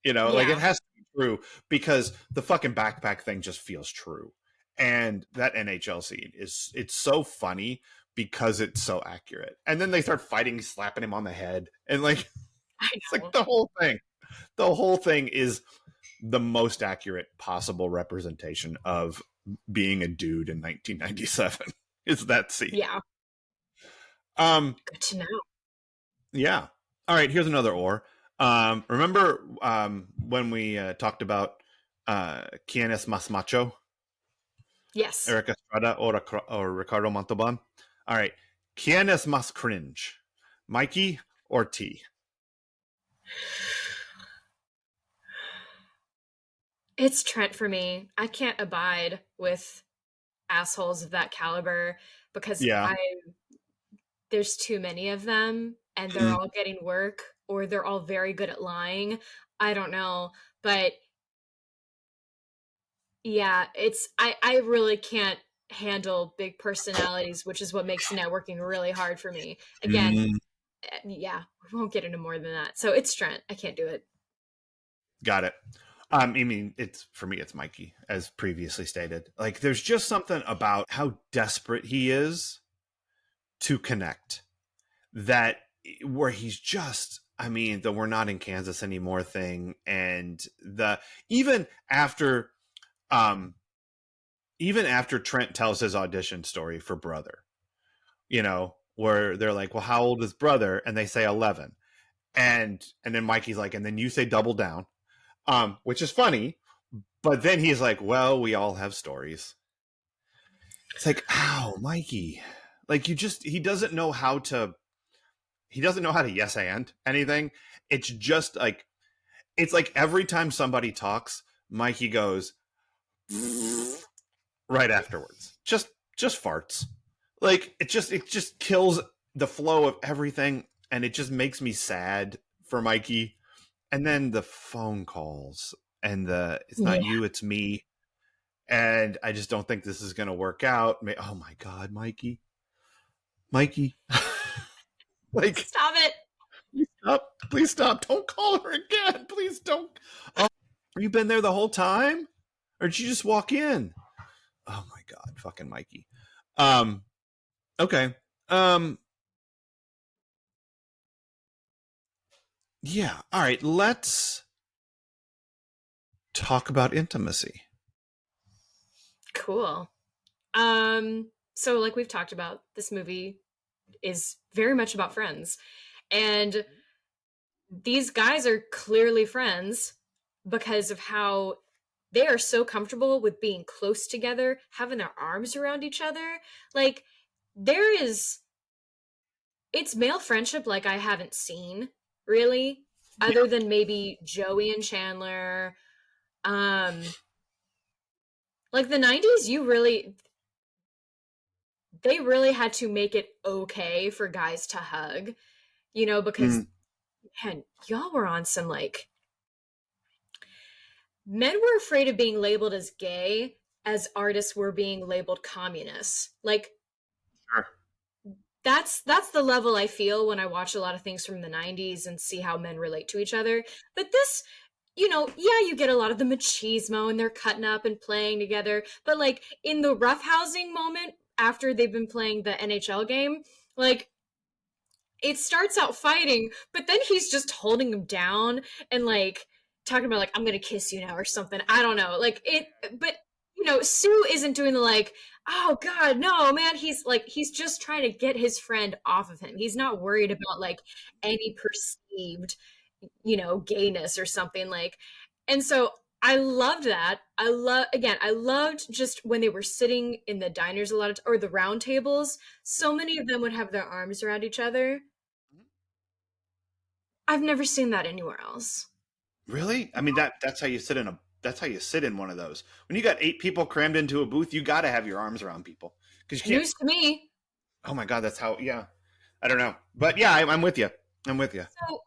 Like, it Yeah. has to be true because the fucking backpack thing just feels true. And that NHL scene it's so funny because it's so accurate. And then they start fighting, slapping him on the head, and like I it's like know. the whole thing. The whole thing is the most accurate possible representation of being a dude in 1997. Is that scene. Yeah. Um Good to know. Yeah. All right. Here's another or. Remember when we talked about Quien es más macho? Yes. Eric Estrada or Ricardo Montalban? All right. Quien es más cringe? Mikey or T? It's Trent for me. I can't abide with assholes of that caliber because Yeah. there's too many of them and they're Mm. all getting work or they're all very good at lying. I don't know, but yeah, I really can't handle big personalities, which is what makes networking really hard for me. Again, Mm. yeah, we won't get into more than that. So it's Trent. I can't do it. Got it. I mean, it's for me, it's Mikey, as previously stated. Like, there's just something about how desperate he is to connect that where he's just, I mean, the we're not in Kansas anymore thing, and the even after um even after Trent tells his audition story for Brother, where they're like, well, how old is Brother? And they say 11. And then Mikey's like, and then you say double down, which is funny, but then he's like, well, we all have stories. It's like, ow, Mikey. Like, he doesn't know how to yes and anything. It's just like, it's like every time somebody talks, Mikey goes right afterwards. Just farts. Like, it just kills the flow of everything, and it just makes me sad for Mikey. And then the phone calls and it's Yeah. not you, it's me. And I just don't think this is going to work out. Oh my God, Mikey. Mikey. Like, Stop it. stop. Please stop. Don't call her again. Please don't. Oh, you been there the whole time? Or did you just walk in? Oh my God, fucking Mikey. Um, okay. Um, Yeah. All right. Let's talk about intimacy. Cool. So like we've talked about, this movie is very much about friends. And these guys are clearly friends because of how they are so comfortable with being close together, having their arms around each other. Like there is it's male friendship like I haven't seen really, Yeah. other than maybe Joey and Chandler. Like the 90s, they really had to make it okay for guys to hug, because Mm, man, y'all were on some like men were afraid of being labeled as gay as artists were being labeled communists. Like sure. that's the level I feel when I watch a lot of things from the 90s and see how men relate to each other. But this, yeah, you get a lot of the machismo and they're cutting up and playing together. But like in the roughhousing moment after they've been playing the NHL game, like it starts out fighting, but then he's just holding him down and like talking about like I'm gonna kiss you now or something. I don't know. Like it, but Sue isn't doing the like, oh god, no, man. He's just trying to get his friend off of him. He's not worried about like any perceived, gayness or something like. And so I loved that. I loved just when they were sitting in the diners a lot of or the round tables. So many of them would have their arms around each other. I've never seen that anywhere else. Really? I mean that's how you sit in a that's how you sit in one of those. When you got 8 people crammed into a booth, you got to have your arms around people because you can't. News to me. Oh my god, that's how. Yeah, I don't know, but yeah, I'm with you. I'm with you. So,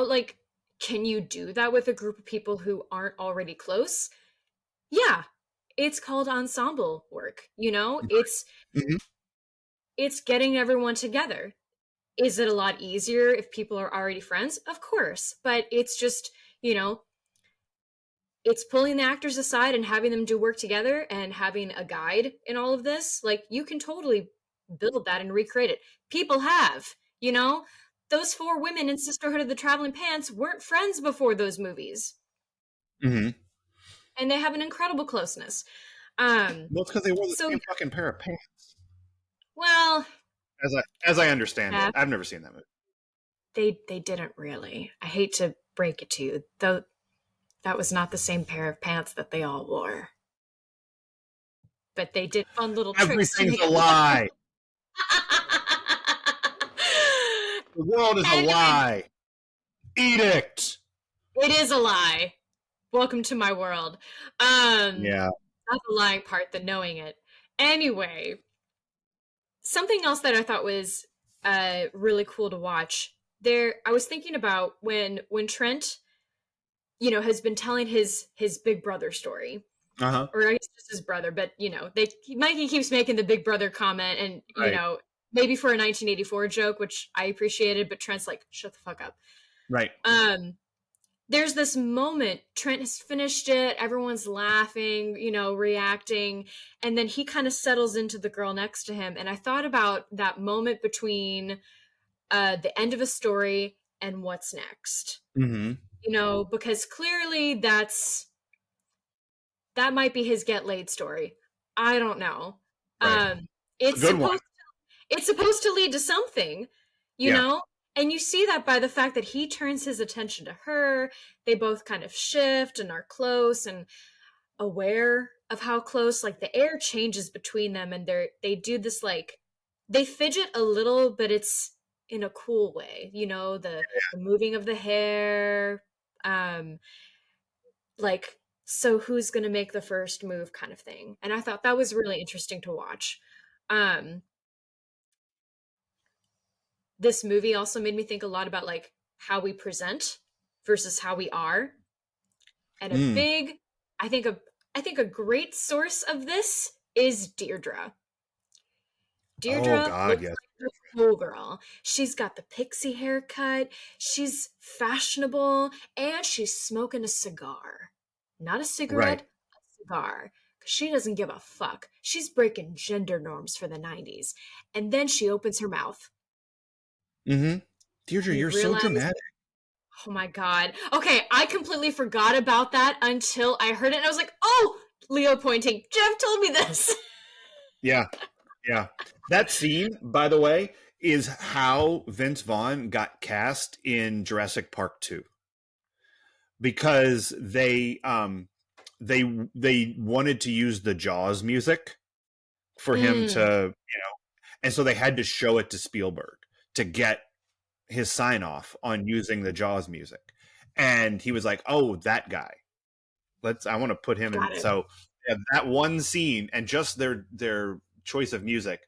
like, can you do that with a group of people who aren't already close? Yeah. It's called ensemble work, Mhm. it's getting everyone together. Is it a lot easier if people are already friends? Of course. But it's just, you know, it's pulling the actors aside and having them do work together and having a guide in all of this. Like you can totally build that and recreate it. People have, you know, those four women in Sisterhood of the Traveling Pants weren't friends before those movies, Mhm. and they have an incredible closeness. Well, it's because they wore the So same fucking pair of pants. well, As I understand it, yeah, I've never seen that movie. they didn't really. I hate to break it to you, though that was not the same pair of pants that they all wore. But they did fun little tricks to Everything's make a it look like lie. The world is a anyway, lie. Edict. it is a lie. Welcome to my world. Yeah. Not the lying part, the knowing it. Anyway, something else that I thought was really cool to watch. I was thinking about when Trent, has been telling his big brother story, Uh huh. or I guess just his brother, but Mikey keeps making the big brother comment, and Right. maybe for a 1984 joke, which I appreciated, but Trent's like, shut the fuck up. Right. Um, there's this moment, Trent has finished it, everyone's laughing, reacting, and then he kind of settles into the girl next to him. And I thought about that moment between the end of a story and what's next. Mm-hmm. Because clearly that might be his get laid story. I don't know. Right. Um, It's a it's good one. supposed to lead to something, you Yeah. know? And you see that by the fact that he turns his attention to her. They both kind of shift and are close and aware of how close. Like the air changes between them, and they do this like they fidget a little, but it's in a cool way. The moving of the hair, um, like so who's gonna make the first move kind of thing. And I thought that was really interesting to watch. Um, this movie also made me think a lot about like how we present versus how we are. And a Mm. big, I think a great source of this is Deirdre. Oh Deirdre God, looks yes. like a cool girl. She's got the pixie haircut, she's fashionable, and she's smoking a cigar. Not a Right. cigarette, a cigar. 'Cause she doesn't give a fuck. She's breaking gender norms for the 90s. And then she opens her mouth. Mm-hmm. Deirdre, You you're so realize dramatic. Oh my God. Okay, I completely forgot about that until I heard it and I was like, oh, Leo pointing. Jeff told me this. Yeah, yeah. That scene, by the way, is how Vince Vaughn got cast in Jurassic Park 2 because they wanted to use the Jaws music for him to, Mm, and so they had to show it to Spielberg to get his sign off on using the Jaws music. And he was like, "Oh, that guy. I want to put him in." got it. So yeah, that one scene and just their choice of music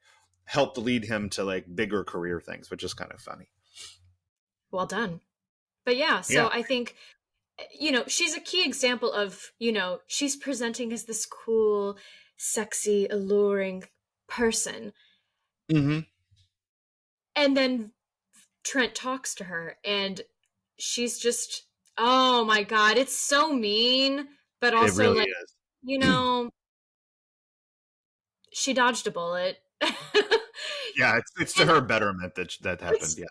helped lead him to like bigger career things, which is kind of funny. Well done. But yeah, Yeah. so I think, she's a key example of, she's presenting as this cool, sexy, alluring person. Mm-hmm. And then Trent talks to her and she's just, oh my God, it's so mean, but It also really like, is. you know, she dodged a bullet. Yeah, it's to And her betterment that happened. it's Yeah.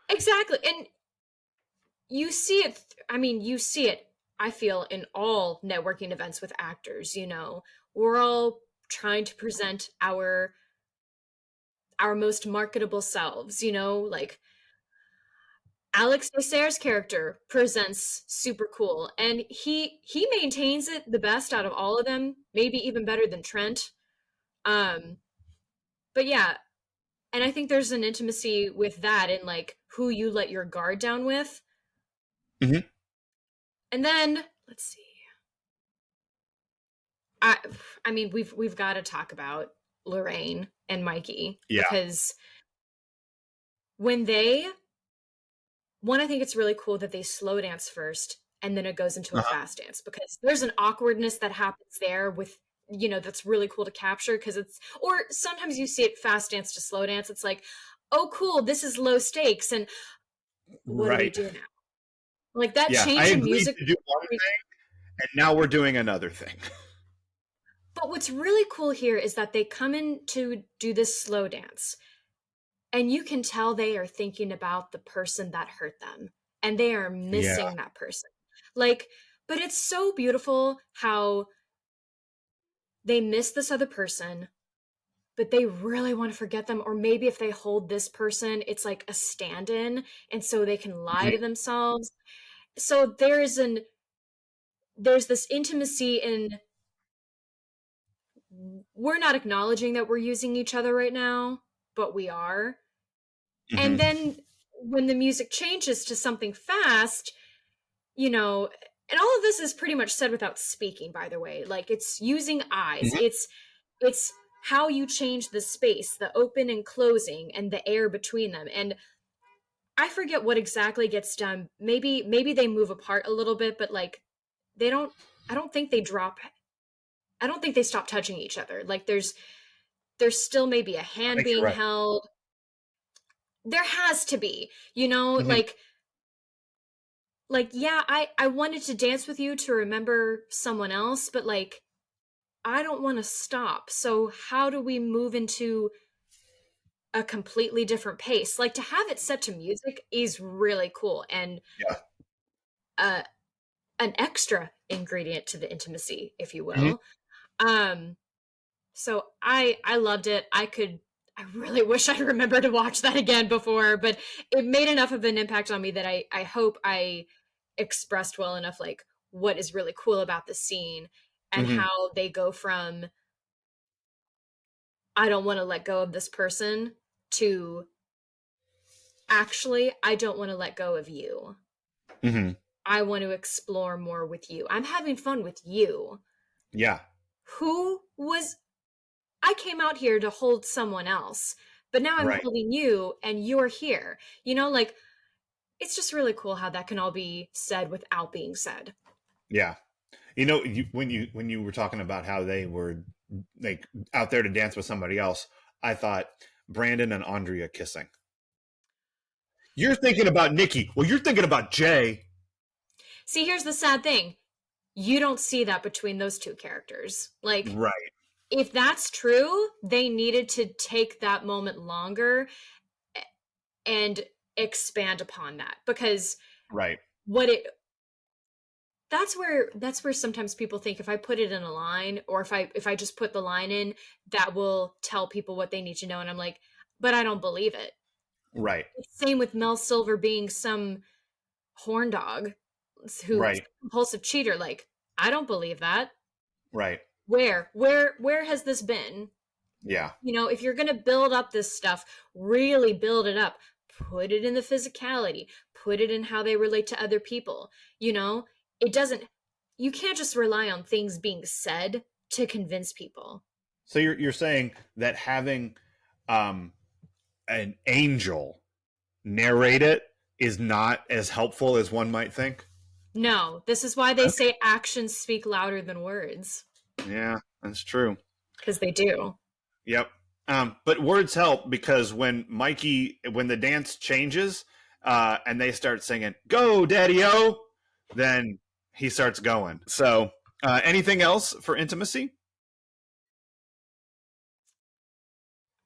exactly. And you see it, I mean, you see it, I feel, in all networking events with actors, we're all trying to present our most marketable selves, like Alex Dessaire's character presents super cool and he maintains it the best out of all of them, maybe even better than Trent. Um but yeah, and I think there's an intimacy with that in like who you let your guard down with. Mm-hmm. And then let's see. I I mean we've got to talk about Lorraine and Mikey Yeah. because when they one, I think it's really cool that they slow dance first and then it goes into a Uh-huh. fast dance because there's an awkwardness that happens there with, that's really cool to capture because or sometimes you see it fast dance to slow dance. It's like, oh, cool, this is low stakes. And what do we Right. do now? Like that Yeah. I change in agreed music. to do one thing, and now we're doing another thing. But what's really cool here is that they come in to do this slow dance and you can tell they are thinking about the person that hurt them and they are Yeah. missing that person. Like, but it's so beautiful how they miss this other person, but they really want to forget them. Or maybe if they hold this person, it's like a stand in, and so they can lie Mhm. to themselves. So there's this intimacy in we're not acknowledging that we're using each other right now, but we are. And Mhm. then when the music changes to something fast, and all of this is pretty much said without speaking, by the way. Like it's using eyes. Mhm. It's how you change the space, the open and closing and the air between them. And I forget what exactly gets done. Maybe they move apart a little bit, but like they don't I don't think they drop I don't think they stop touching each other. Like there's still maybe a I hand think you're being right. held. There has to be, Mhm. like yeah, I wanted to dance with you to remember someone else, but like I don't want to stop. So how do we move into a completely different pace? Like to have it set to music is really cool and Yeah. uh an extra ingredient to the intimacy, if you Mhm. will. Um so I loved it. I really wish I'd remembered to watch that again before, but it made enough of an impact on me that I hope I expressed well enough like what is really cool about the scene and Mhm. how they go from I don't want to let go of this person to actually I don't want to let go of you. Mhm. I want to explore more with you. I'm having fun with you. Yeah. Who was I came out here to hold someone else, but now I'm Right. holding you and you're here. Like it's just really cool how that can all be said without being said. Yeah. When you were talking about how they were like out there to dance with somebody else, I thought Brandon and Andrea kissing. You're thinking about Nikki. Well, you're thinking about Jay. See, here's the sad thing. You don't see that between those two characters. Like Right. if that's true, they needed to take that moment longer and expand upon that because Right. what it that's where sometimes people think if I put it in a line, or if I just put the line in, that will tell people what they need to know, and I'm like, but I don't believe it. Right. Same with Mel Silver being some horn dog who's Right. a compulsive cheater. Like, I don't believe that. Right. Where has this been? Yeah. If you're going to build up this stuff, really build it up. Put it in the physicality, put it in how they relate to other people. It doesn't, you can't just rely on things being said to convince people. So you're saying that having um an angel narrate it is not as helpful as one might think? No, this is why they say actions speak louder than words, Yeah, that's true. because they do. Yep. But words help because when the dance changes, and they start singing "Go, Daddy-O," then he starts going. So, anything else for intimacy?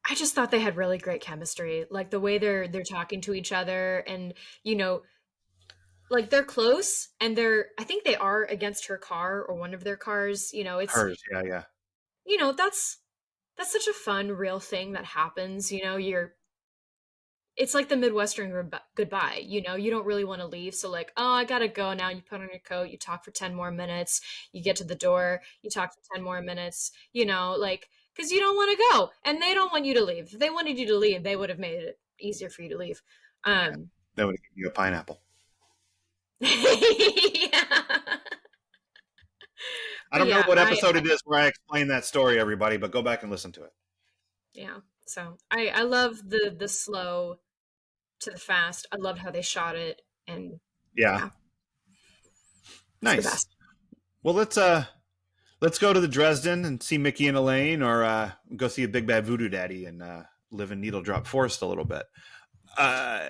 I just thought they had really great chemistry, like the way they're talking to each other, and you know, like they're close, and I think they are against her car, or one of their cars. Hers, yeah, yeah. That's such a fun, real thing that happens. It's like the Midwestern goodbye. You don't really want to leave, so like, oh, I gotta go now. You put on your coat, you talk for 10 more minutes, you get to the door, you talk for 10 more minutes. Like, because you don't want to go, and they don't want you to leave. If they wanted you to leave, they would have made it easier for you to leave. Yeah, that would give you a pineapple. Yeah. I But don't know yeah, what episode it is where I explain that story, everybody, but go back and listen to it. yeah. So I love the slow to the fast. I loved how they shot it, and Yeah, yeah, it's the nice. best. Well, let's go to the Dresden and see Mickey and Elaine, or go see a Big Bad Voodoo Daddy and live in Needle Drop Forest a little bit. Uh,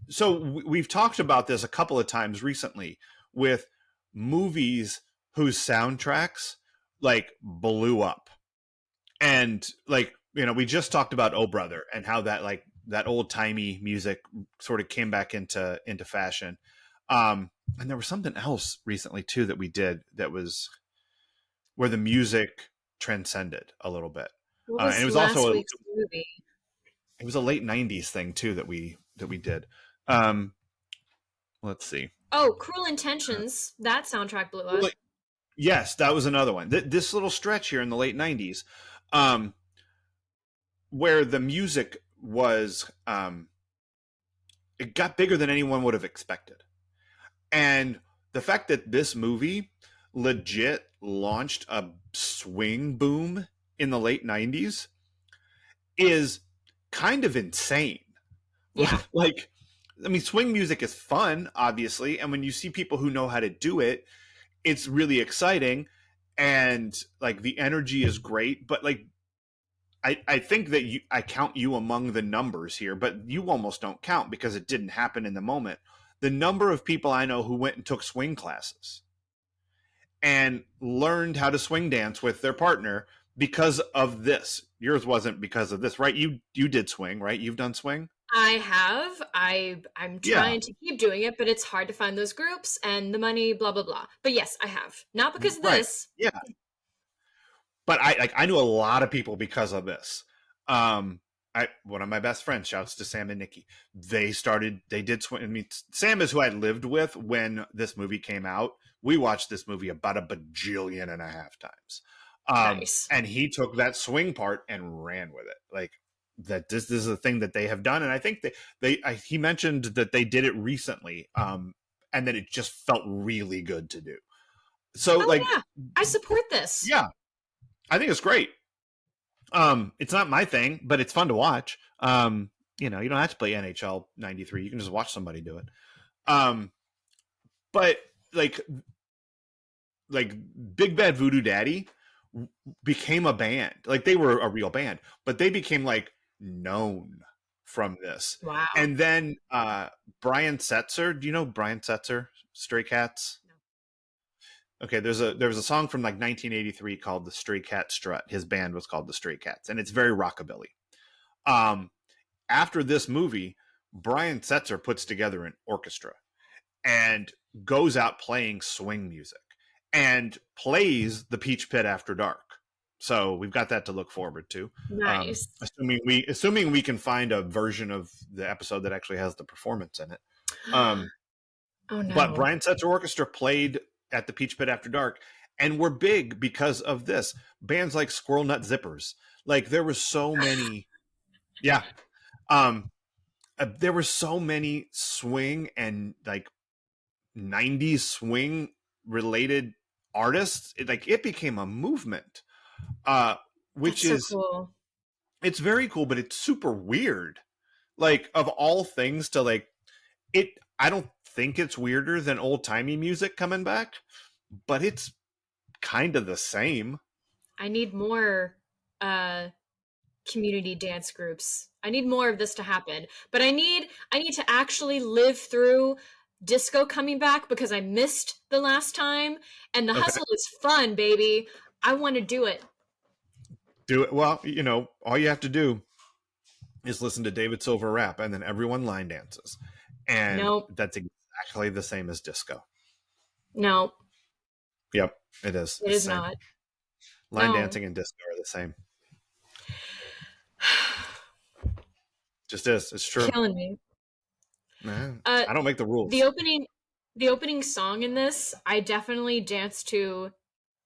so we've talked about this a couple of times recently with movies whose soundtracks like blew up, and like we just talked about Oh Brother and how that old timey music sort of came back into fashion. And there was something else recently too that we did that was where the music transcended a little bit. What And it was was last also week's movie? it was a late '90s thing too that we did. Um, let's see. Oh, Cruel Intentions. That soundtrack blew Well, up. yes, that was another one. This little stretch here in the late '90s, um, where the music was, it got bigger than anyone would have expected, and the fact that this movie legit launched a swing boom in the late '90s is kind of insane. Yeah. Like, I mean, swing music is fun, obviously, and when you see people who know how to do it, it's really exciting, and like the energy is great. But like, I think that I count you among the numbers here, but you almost don't count because it didn't happen in the moment. The number of people I know who went and took swing classes and learned how to swing dance with their partner because of this. Yours wasn't because of this, right? You did swing, right? You've done swing. I have. I'm Yeah. trying to keep doing it, but it's hard to find those groups and the money, blah blah blah. But yes, I have. Not because of Right. this. Yeah. But I knew a lot of people because of this. One of my best friends, shouts to Sam and Nikki. They did swing. I mean, Sam is who I lived with when this movie came out. We watched this movie about a bajillion and a half times. Nice. And he took that swing part and ran with it. Like that, this is a thing that they have done, and I think he mentioned that they did it recently, and that it just felt really good to do. So, Oh like, yeah, I support this. yeah, I think it's great. It's not my thing, but it's fun to watch. You don't have to play NHL '93; you can just watch somebody do it. Um, but like Big Bad Voodoo Daddy became a band. Like they were a real band, but they became like known from this. Wow. And then Brian Setzer, do you know Brian Setzer, Stray Cats? Okay, there was a song from like 1983 called "The Stray Cat Strut." His band was called the Stray Cats, and it's very rockabilly. After this movie, Brian Setzer puts together an orchestra, and goes out playing swing music and plays the Peach Pit After Dark. So we've got that to look forward to. Nice. Assuming we can find a version of the episode that actually has the performance in it. Oh no. But Brian Setzer Orchestra played at the Peach Pit After Dark and were big because of this. Bands like Squirrel Nut Zippers. Like there were so many. Yeah. There were so many swing and like 90s swing related artists. It became a movement. Which That's is so cool. It's very cool, but it's super weird. Like of all things to like it, I don't think it's weirder than old timey music coming back, but it's kind of the same. I need more community dance groups. I need more of this to happen. But I need to actually live through disco coming back because I missed the last time, and the hustle is fun, baby. I want to do it. Do it. Well, all you have to do is listen to David Silver rap, and then everyone line dances. And Nope. That's exactly the same as disco. No. Yep, it is. It is not. Line dancing and disco are the same. Just is. It's true. Killing me. I don't make the rules. The opening song in this, I definitely danced to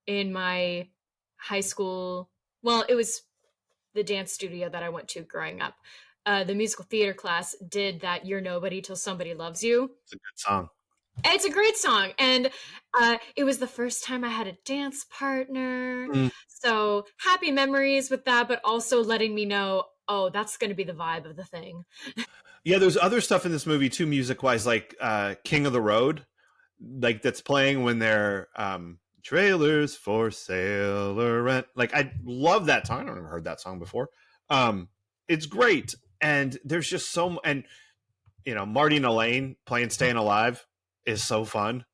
in my high school. Well, it was the dance studio that I went to growing up. The musical theater class did that "You're Nobody Till Somebody Loves You." It's a good song. It's a great song, and it was the first time I had a dance partner. So happy memories with that, but also letting me know, oh, that's going to be the vibe of the thing. Yeah, there's other stuff in this movie too, music-wise, like King of the Road, like that's playing when they're trailers for sale or rent. Like I love that song. I don't ever heard that song before. It's great, and there's just and Marty and Elaine playing "Staying Alive" is so fun.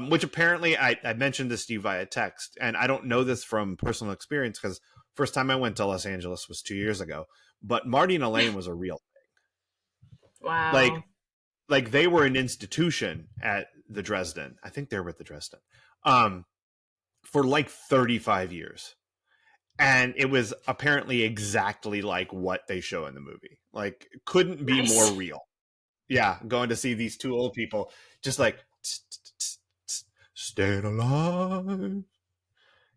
Which apparently I mentioned this to you via text, and I don't know this from personal experience because first time I went to Los Angeles was 2 years ago. But Marty and Elaine was a real thing. Wow. Like they were an institution at the Dresden. I think they were at the Dresden for like 35 years. And it was apparently exactly like what they show in the movie. Like, couldn't be more real. Yeah, going to see these two old people just like staying alive.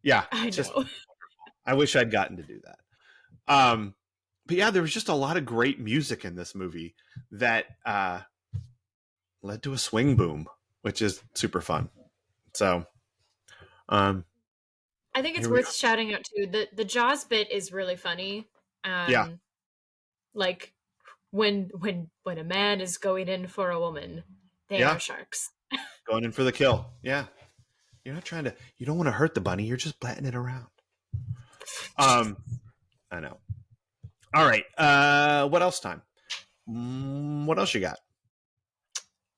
Yeah, I know. I wish I'd gotten to do that. But yeah, there was just a lot of great music in this movie that led to a swing boom, which is super fun. So, I think it's worth shouting out too. The Jaws bit is really funny. Yeah, like when a man is going in for a woman, they are sharks. Going in for the kill. Yeah, you're not trying to. You don't want to hurt the bunny. You're just batting it around. I know. All right. What else time? What else you got?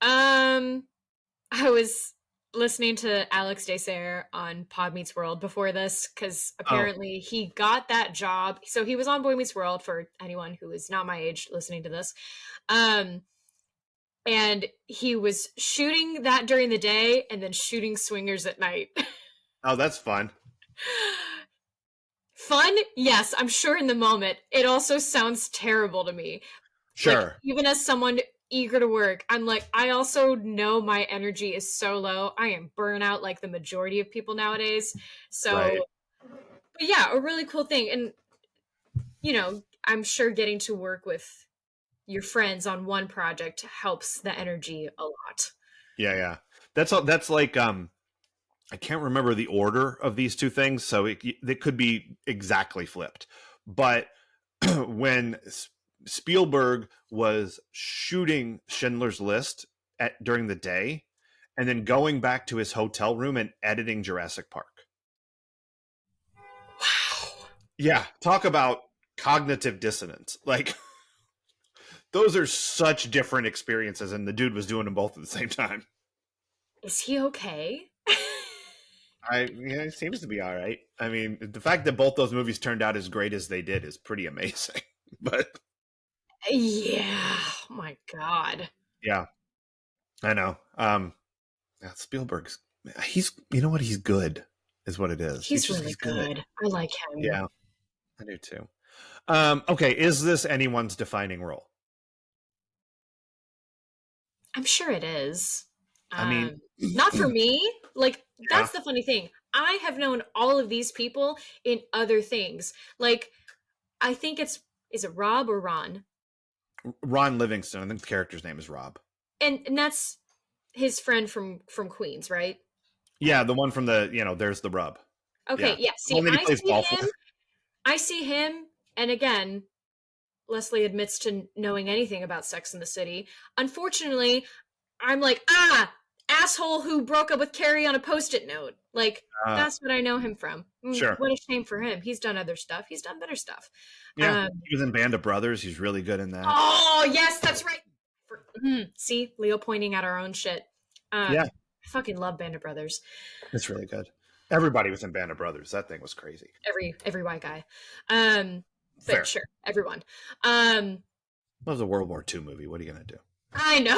I was listening to Alex Desaire on Pod Meets World before this because apparently he got that job. So he was on Boy Meets World, for anyone who is not my age listening to this. And he was shooting that during the day and then shooting swingers at night. Oh, that's fun. Fun? Yes, I'm sure in the moment. It also sounds terrible to me. Sure. Like, even as someone eager to work, I'm like, I also know my energy is so low. I am burnout like the majority of people nowadays. So, but yeah, a really cool thing. And, I'm sure getting to work with your friends on one project helps the energy a lot. Yeah. That's like, I can't remember the order of these two things, so it could be exactly flipped. But when Spielberg was shooting Schindler's List during the day, and then going back to his hotel room and editing Jurassic Park. Wow. Yeah, talk about cognitive dissonance. Like, those are such different experiences, and the dude was doing them both at the same time. Is he okay? It seems to be all right. I mean, the fact that both those movies turned out as great as they did is pretty amazing. But yeah, oh my God. Yeah. I know. Yeah, Spielberg's, he's, you know what? He's good, is what it is. He's really He's good. good. I like him. Yeah, I do too. Okay, is this anyone's defining role? I'm sure it is. I mean, Not for me. Like, yeah, that's the funny thing. I have known all of these people in other things. Like, I think is it Rob or Ron? Ron Livingston. I think the character's name is Rob. And that's his friend from Queens, right? Yeah, the one from the, there's the rub. Okay, Yeah, yeah. the See, one that he plays golf for. I see him, and again, Leslie admits to knowing anything about Sex in the City. Unfortunately, I'm like, asshole who broke up with Carrie on a post-it note. Like, Uh, that's what I know him from. sure. What a shame for him. He's done other stuff. He's done better stuff. Yeah, he was in Band of Brothers. He's really good in that. Oh, yes, that's right. See, Leo pointing at our own shit. Yeah, I fucking love Band of Brothers. it's really good. Everybody was in Band of Brothers. That thing was crazy. Every white guy. Fair. But sure, everyone. That was a World War II movie. What are you gonna do? I know.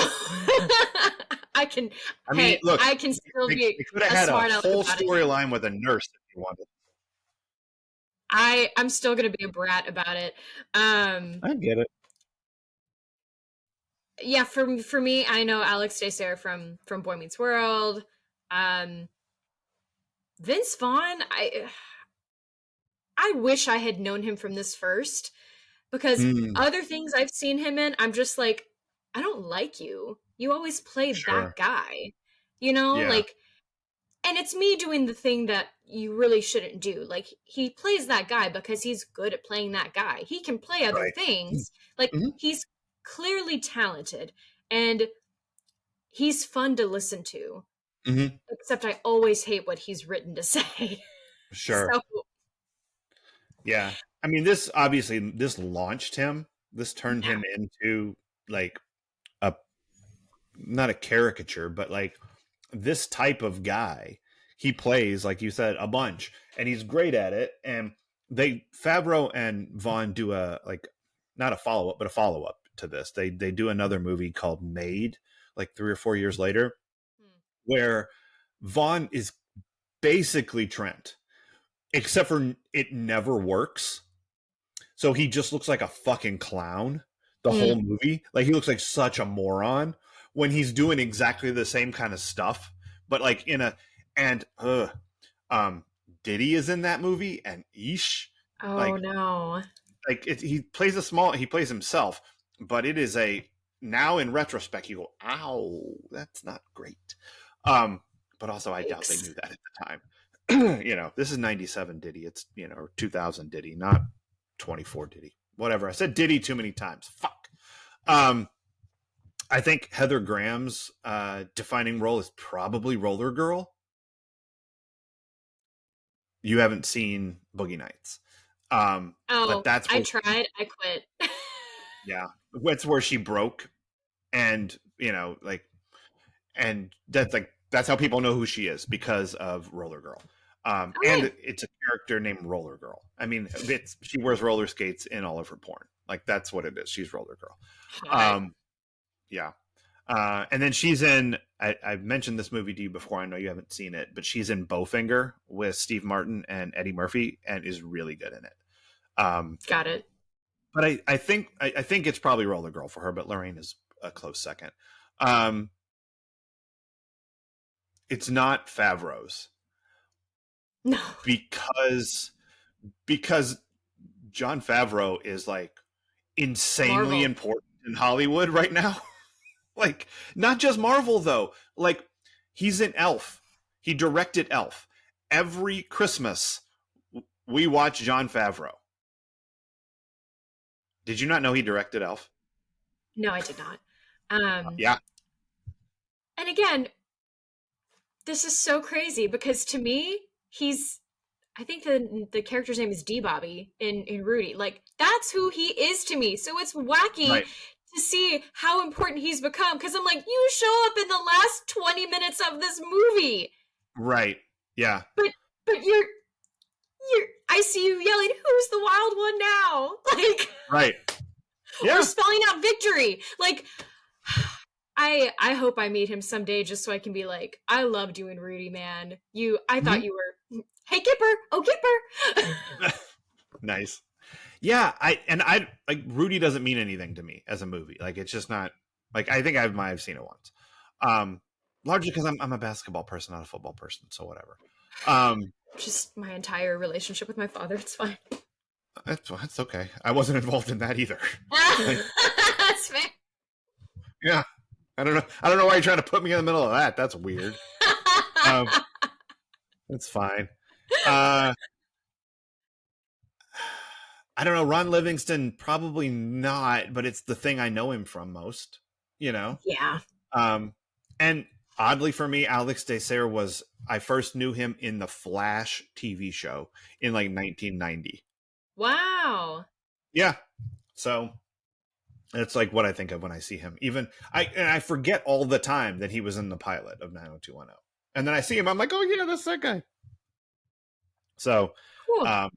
I can. I mean, look, I can still be. They could have had smart a aleck whole about it. storyline with a nurse if you wanted. I'm still gonna be a brat about it. I get it. Yeah, for me, I know Alex Dacer from Boy Meets World. Vince Vaughn, I wish I had known him from this first, because other things I've seen him in, I'm just like, I don't like you. You always play Sure. that guy. You know, Yeah. like, and it's me doing the thing that you really shouldn't do. Like, he plays that guy because he's good at playing that guy. He can play other Right. things. Like, Mhm. he's clearly talented and he's fun to listen to. Mhm. Except I always hate what he's written to say. Sure. So, Yeah. I mean, this obviously this launched him. This turned yeah. him into like a not a caricature, but like this type of guy. He plays, like you said, a bunch, and he's great at it. And Favreau and Vaughn do a like not a follow up, but a follow up to this. They do another movie called Made, like 3 or 4 years later, where Vaughn is basically Trent, except for it never works. So he just looks like a fucking clown the whole movie. Like he looks like such a moron when he's doing exactly the same kind of stuff, but like in a Diddy is in that movie, and Ish. Oh like, no! Like he plays himself, but it is now in retrospect you go, ow, that's not great. But also I doubt they knew that at the time. This is 97 Diddy. It's 2000 Diddy, not 24 Diddy. Whatever. I said Diddy too many times. Fuck. I think Heather Graham's defining role is probably Roller Girl. You haven't seen Boogie Nights. But that's I tried. I quit. Yeah. That's where she broke. And, and that's how people know who she is, because of Roller Girl. And it's a character named Roller Girl. I mean, she wears roller skates in all of her porn. Like that's what it is. She's Roller Girl. Yeah. And then she's in, I've mentioned this movie to you before. I know you haven't seen it, but she's in Bowfinger with Steve Martin and Eddie Murphy, and is really good in it. Got it. But I think it's probably Roller Girl for her, but Lorraine is a close second. It's not Favreau's. No. Because Jon Favreau is like insanely important in Hollywood right now. Like, not just Marvel though. Like, he's in Elf. He directed Elf. Every Christmas we watch Jon Favreau. Did you not know he directed Elf? No, I did not. Yeah. And again, this is so crazy because to me, I think the character's name is D Bobby in Rudy. Like, that's who he is to me. So it's wacky to see how important he's become, because I'm like, you show up in the last 20 minutes of this movie. Right. Yeah. But you're I see you yelling, who's the wild one now? Like, right. Yeah. Or spelling out victory. Like, I hope I meet him someday just so I can be like, I loved you in Rudy, man. I Mhm. thought you were, hey Kipper, oh Kipper. Nice. Yeah, I like Rudy doesn't mean anything to me as a movie. Like it's just not like I think I might have seen it once. Um, Largely because I'm a basketball person, not a football person, so whatever. Um, Just my entire relationship with my father. It's fine. that's okay. I wasn't involved in that either. Like, That's fair. yeah, I don't know. I don't know why you're trying to put me in the middle of that. That's weird. Um, it's fine. Uh, I don't know. Ron Livingston, probably not, but it's the thing I know him from most. You know. Yeah. And oddly for me, Alex Desser was I first knew him in the Flash TV show in like 1990. Wow. Yeah, so it's like what I think of when I see him. Even I forget all the time that he was in the pilot of 90210, and then I see him, I'm like, oh yeah, that's that guy. So, Cool. um,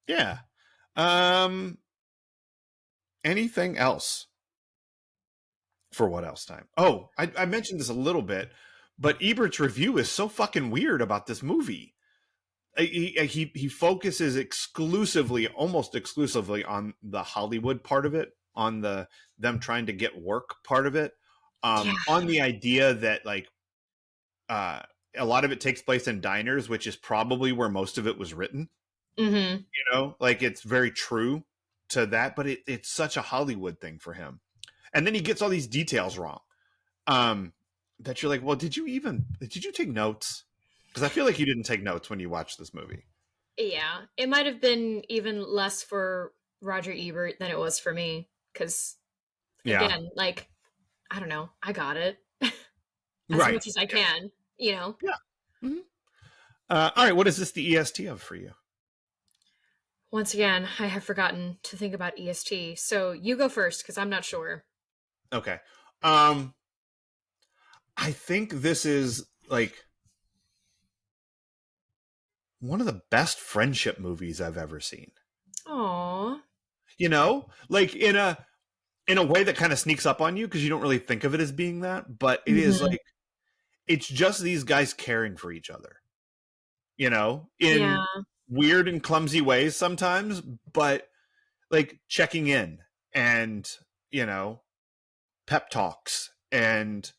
yeah. Um, Anything else for what else time? Oh, I mentioned this a little bit, but Ebert's review is so fucking weird about this movie. He focuses exclusively, almost exclusively, on the Hollywood part of it, on the them trying to get work part of it, Yeah. on the idea that like uh, a lot of it takes place in diners, which is probably where most of it was written. Mm-hmm. You know, like it's very true to that, but it's such a Hollywood thing for him. And then he gets all these details wrong. That you're like, well, did you take notes? Because I feel like you didn't take notes when you watched this movie. Yeah. It might have been even less for Roger Ebert than it was for me. Because Yeah, again, like, I don't know, I got it as right. much as I can, you know. Yeah. Mhm. All right. What is this the EST of for you? Once again, I have forgotten to think about EST. So you go first because I'm not sure. Okay. Um, I think this is like one of the best friendship movies I've ever seen. Aww. You know, like in a way that kind of sneaks up on you because you don't really think of it as being that, but it is Mm-hmm. like it's just these guys caring for each other. You know, Yeah. in weird and clumsy ways sometimes, but like checking in and you know pep talks and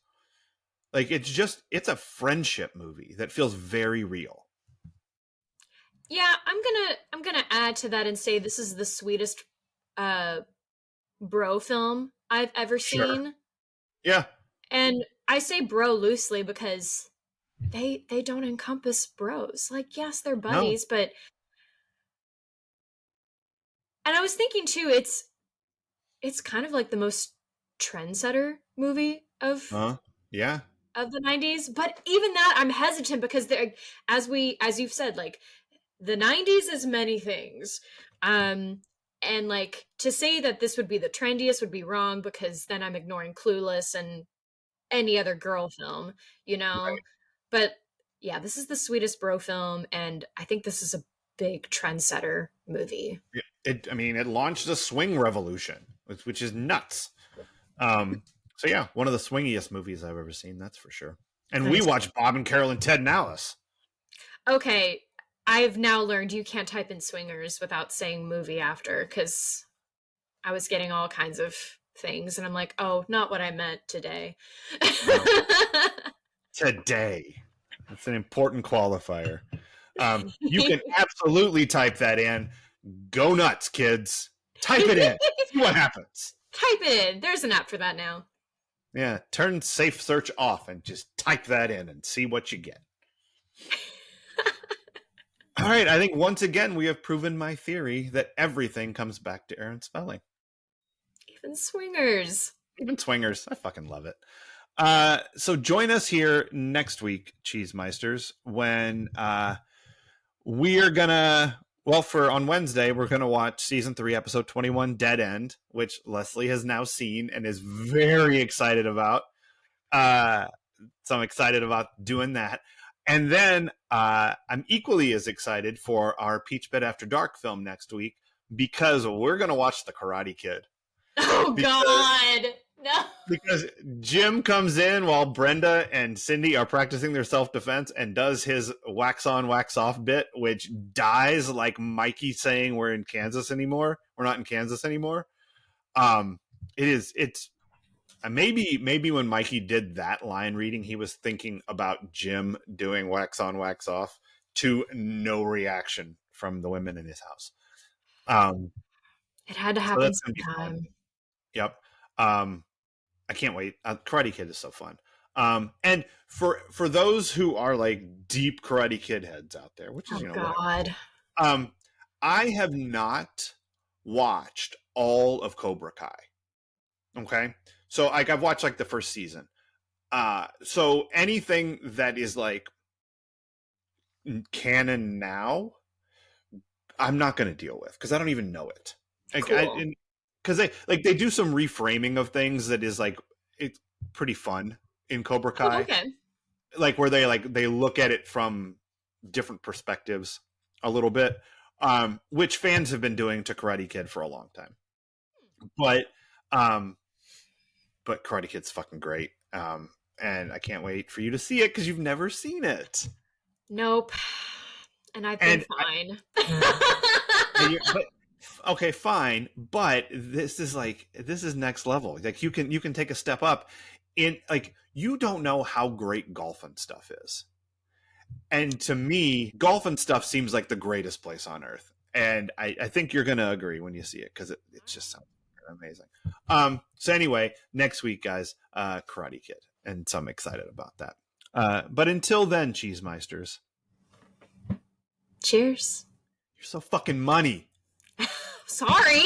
like it's a friendship movie that feels very real. Yeah, I'm gonna add to that and say this is the sweetest uh bro film I've ever Sure. seen. Yeah. And I say bro loosely because they don't encompass bros. Like yes, they're No. buddies, but and I was thinking too, it's kind of like the most trendsetter movie Uh. Yeah. of the 90s, but even that I'm hesitant because they're as you've said, like the 90s is many things. Um and like to say that this would be the trendiest would be wrong because then I'm ignoring Clueless and any other girl film, you know. Right. But yeah, this is the sweetest bro film and I think this is a big trendsetter movie. Yeah. I mean, it launched a swing revolution, which is nuts. Um. So yeah, one of the swingiest movies I've ever seen. That's for sure. And we Nice. watched Bob and Carol and Ted and Alice. Okay, I've now learned you can't type in swingers without saying movie after because I was getting all kinds of things and I'm like, oh, not what I meant today. Wow. Today. That's an important qualifier. You can absolutely type that in. Go nuts, kids. Type it in. See what happens. Type it in. There's an app for that now. Yeah, turn safe search off and just type that in and see what you get. All right, I think once again we have proven my theory that everything comes back to Aaron Spelling. Even swingers. Even swingers. I fucking love it. So join us here next week, Cheesemeisters, when we're gonna for on Wednesday we're gonna watch season 3 episode 21 Dead End, which Leslie has now seen and is very excited about. So I'm excited about doing that. And then I'm equally as excited for our Peach Pit After Dark film next week because we're gonna watch The Karate Kid. Oh Because God. No. because Jim comes in while Brenda and Cindy are practicing their self-defense and does his wax on, wax off bit, which dies like Mikey saying we're in Kansas anymore. We're not in Kansas anymore. It's maybe when Mikey did that line reading, he was thinking about Jim doing wax on, wax off to no reaction from the women in his house. It had to So happen that's gonna be fun. sometime. Yep. I can't wait. Karate Kid is so fun. And for those who are like deep Karate Kid heads out there, which is Oh whatever. God. I have not watched all of Cobra Kai. Okay, so like I've watched like the first season. So anything that is like canon now, I'm not going to deal with because I don't even know it. Like, Cool. because they do some reframing of things that is like it's pretty fun in Cobra Oh, Kai, okay. like where they look at it from different perspectives a little bit, which fans have been doing to Karate Kid for a long time. But um, but Karate Kid's fucking great, and I can't wait for you to see it because you've never seen it. Nope. And I've been And fine. but okay, fine, but this is next level. Like you can take a step up in like you don't know how great golf and stuff is. And to me, golf and stuff seems like the greatest place on earth. And I think you're gonna agree when you see it because it just sounds amazing. So anyway, next week, guys, Karate Kid, and so I'm excited about that. But until then, Cheesemeisters, Cheers. you're so fucking money. Sorry.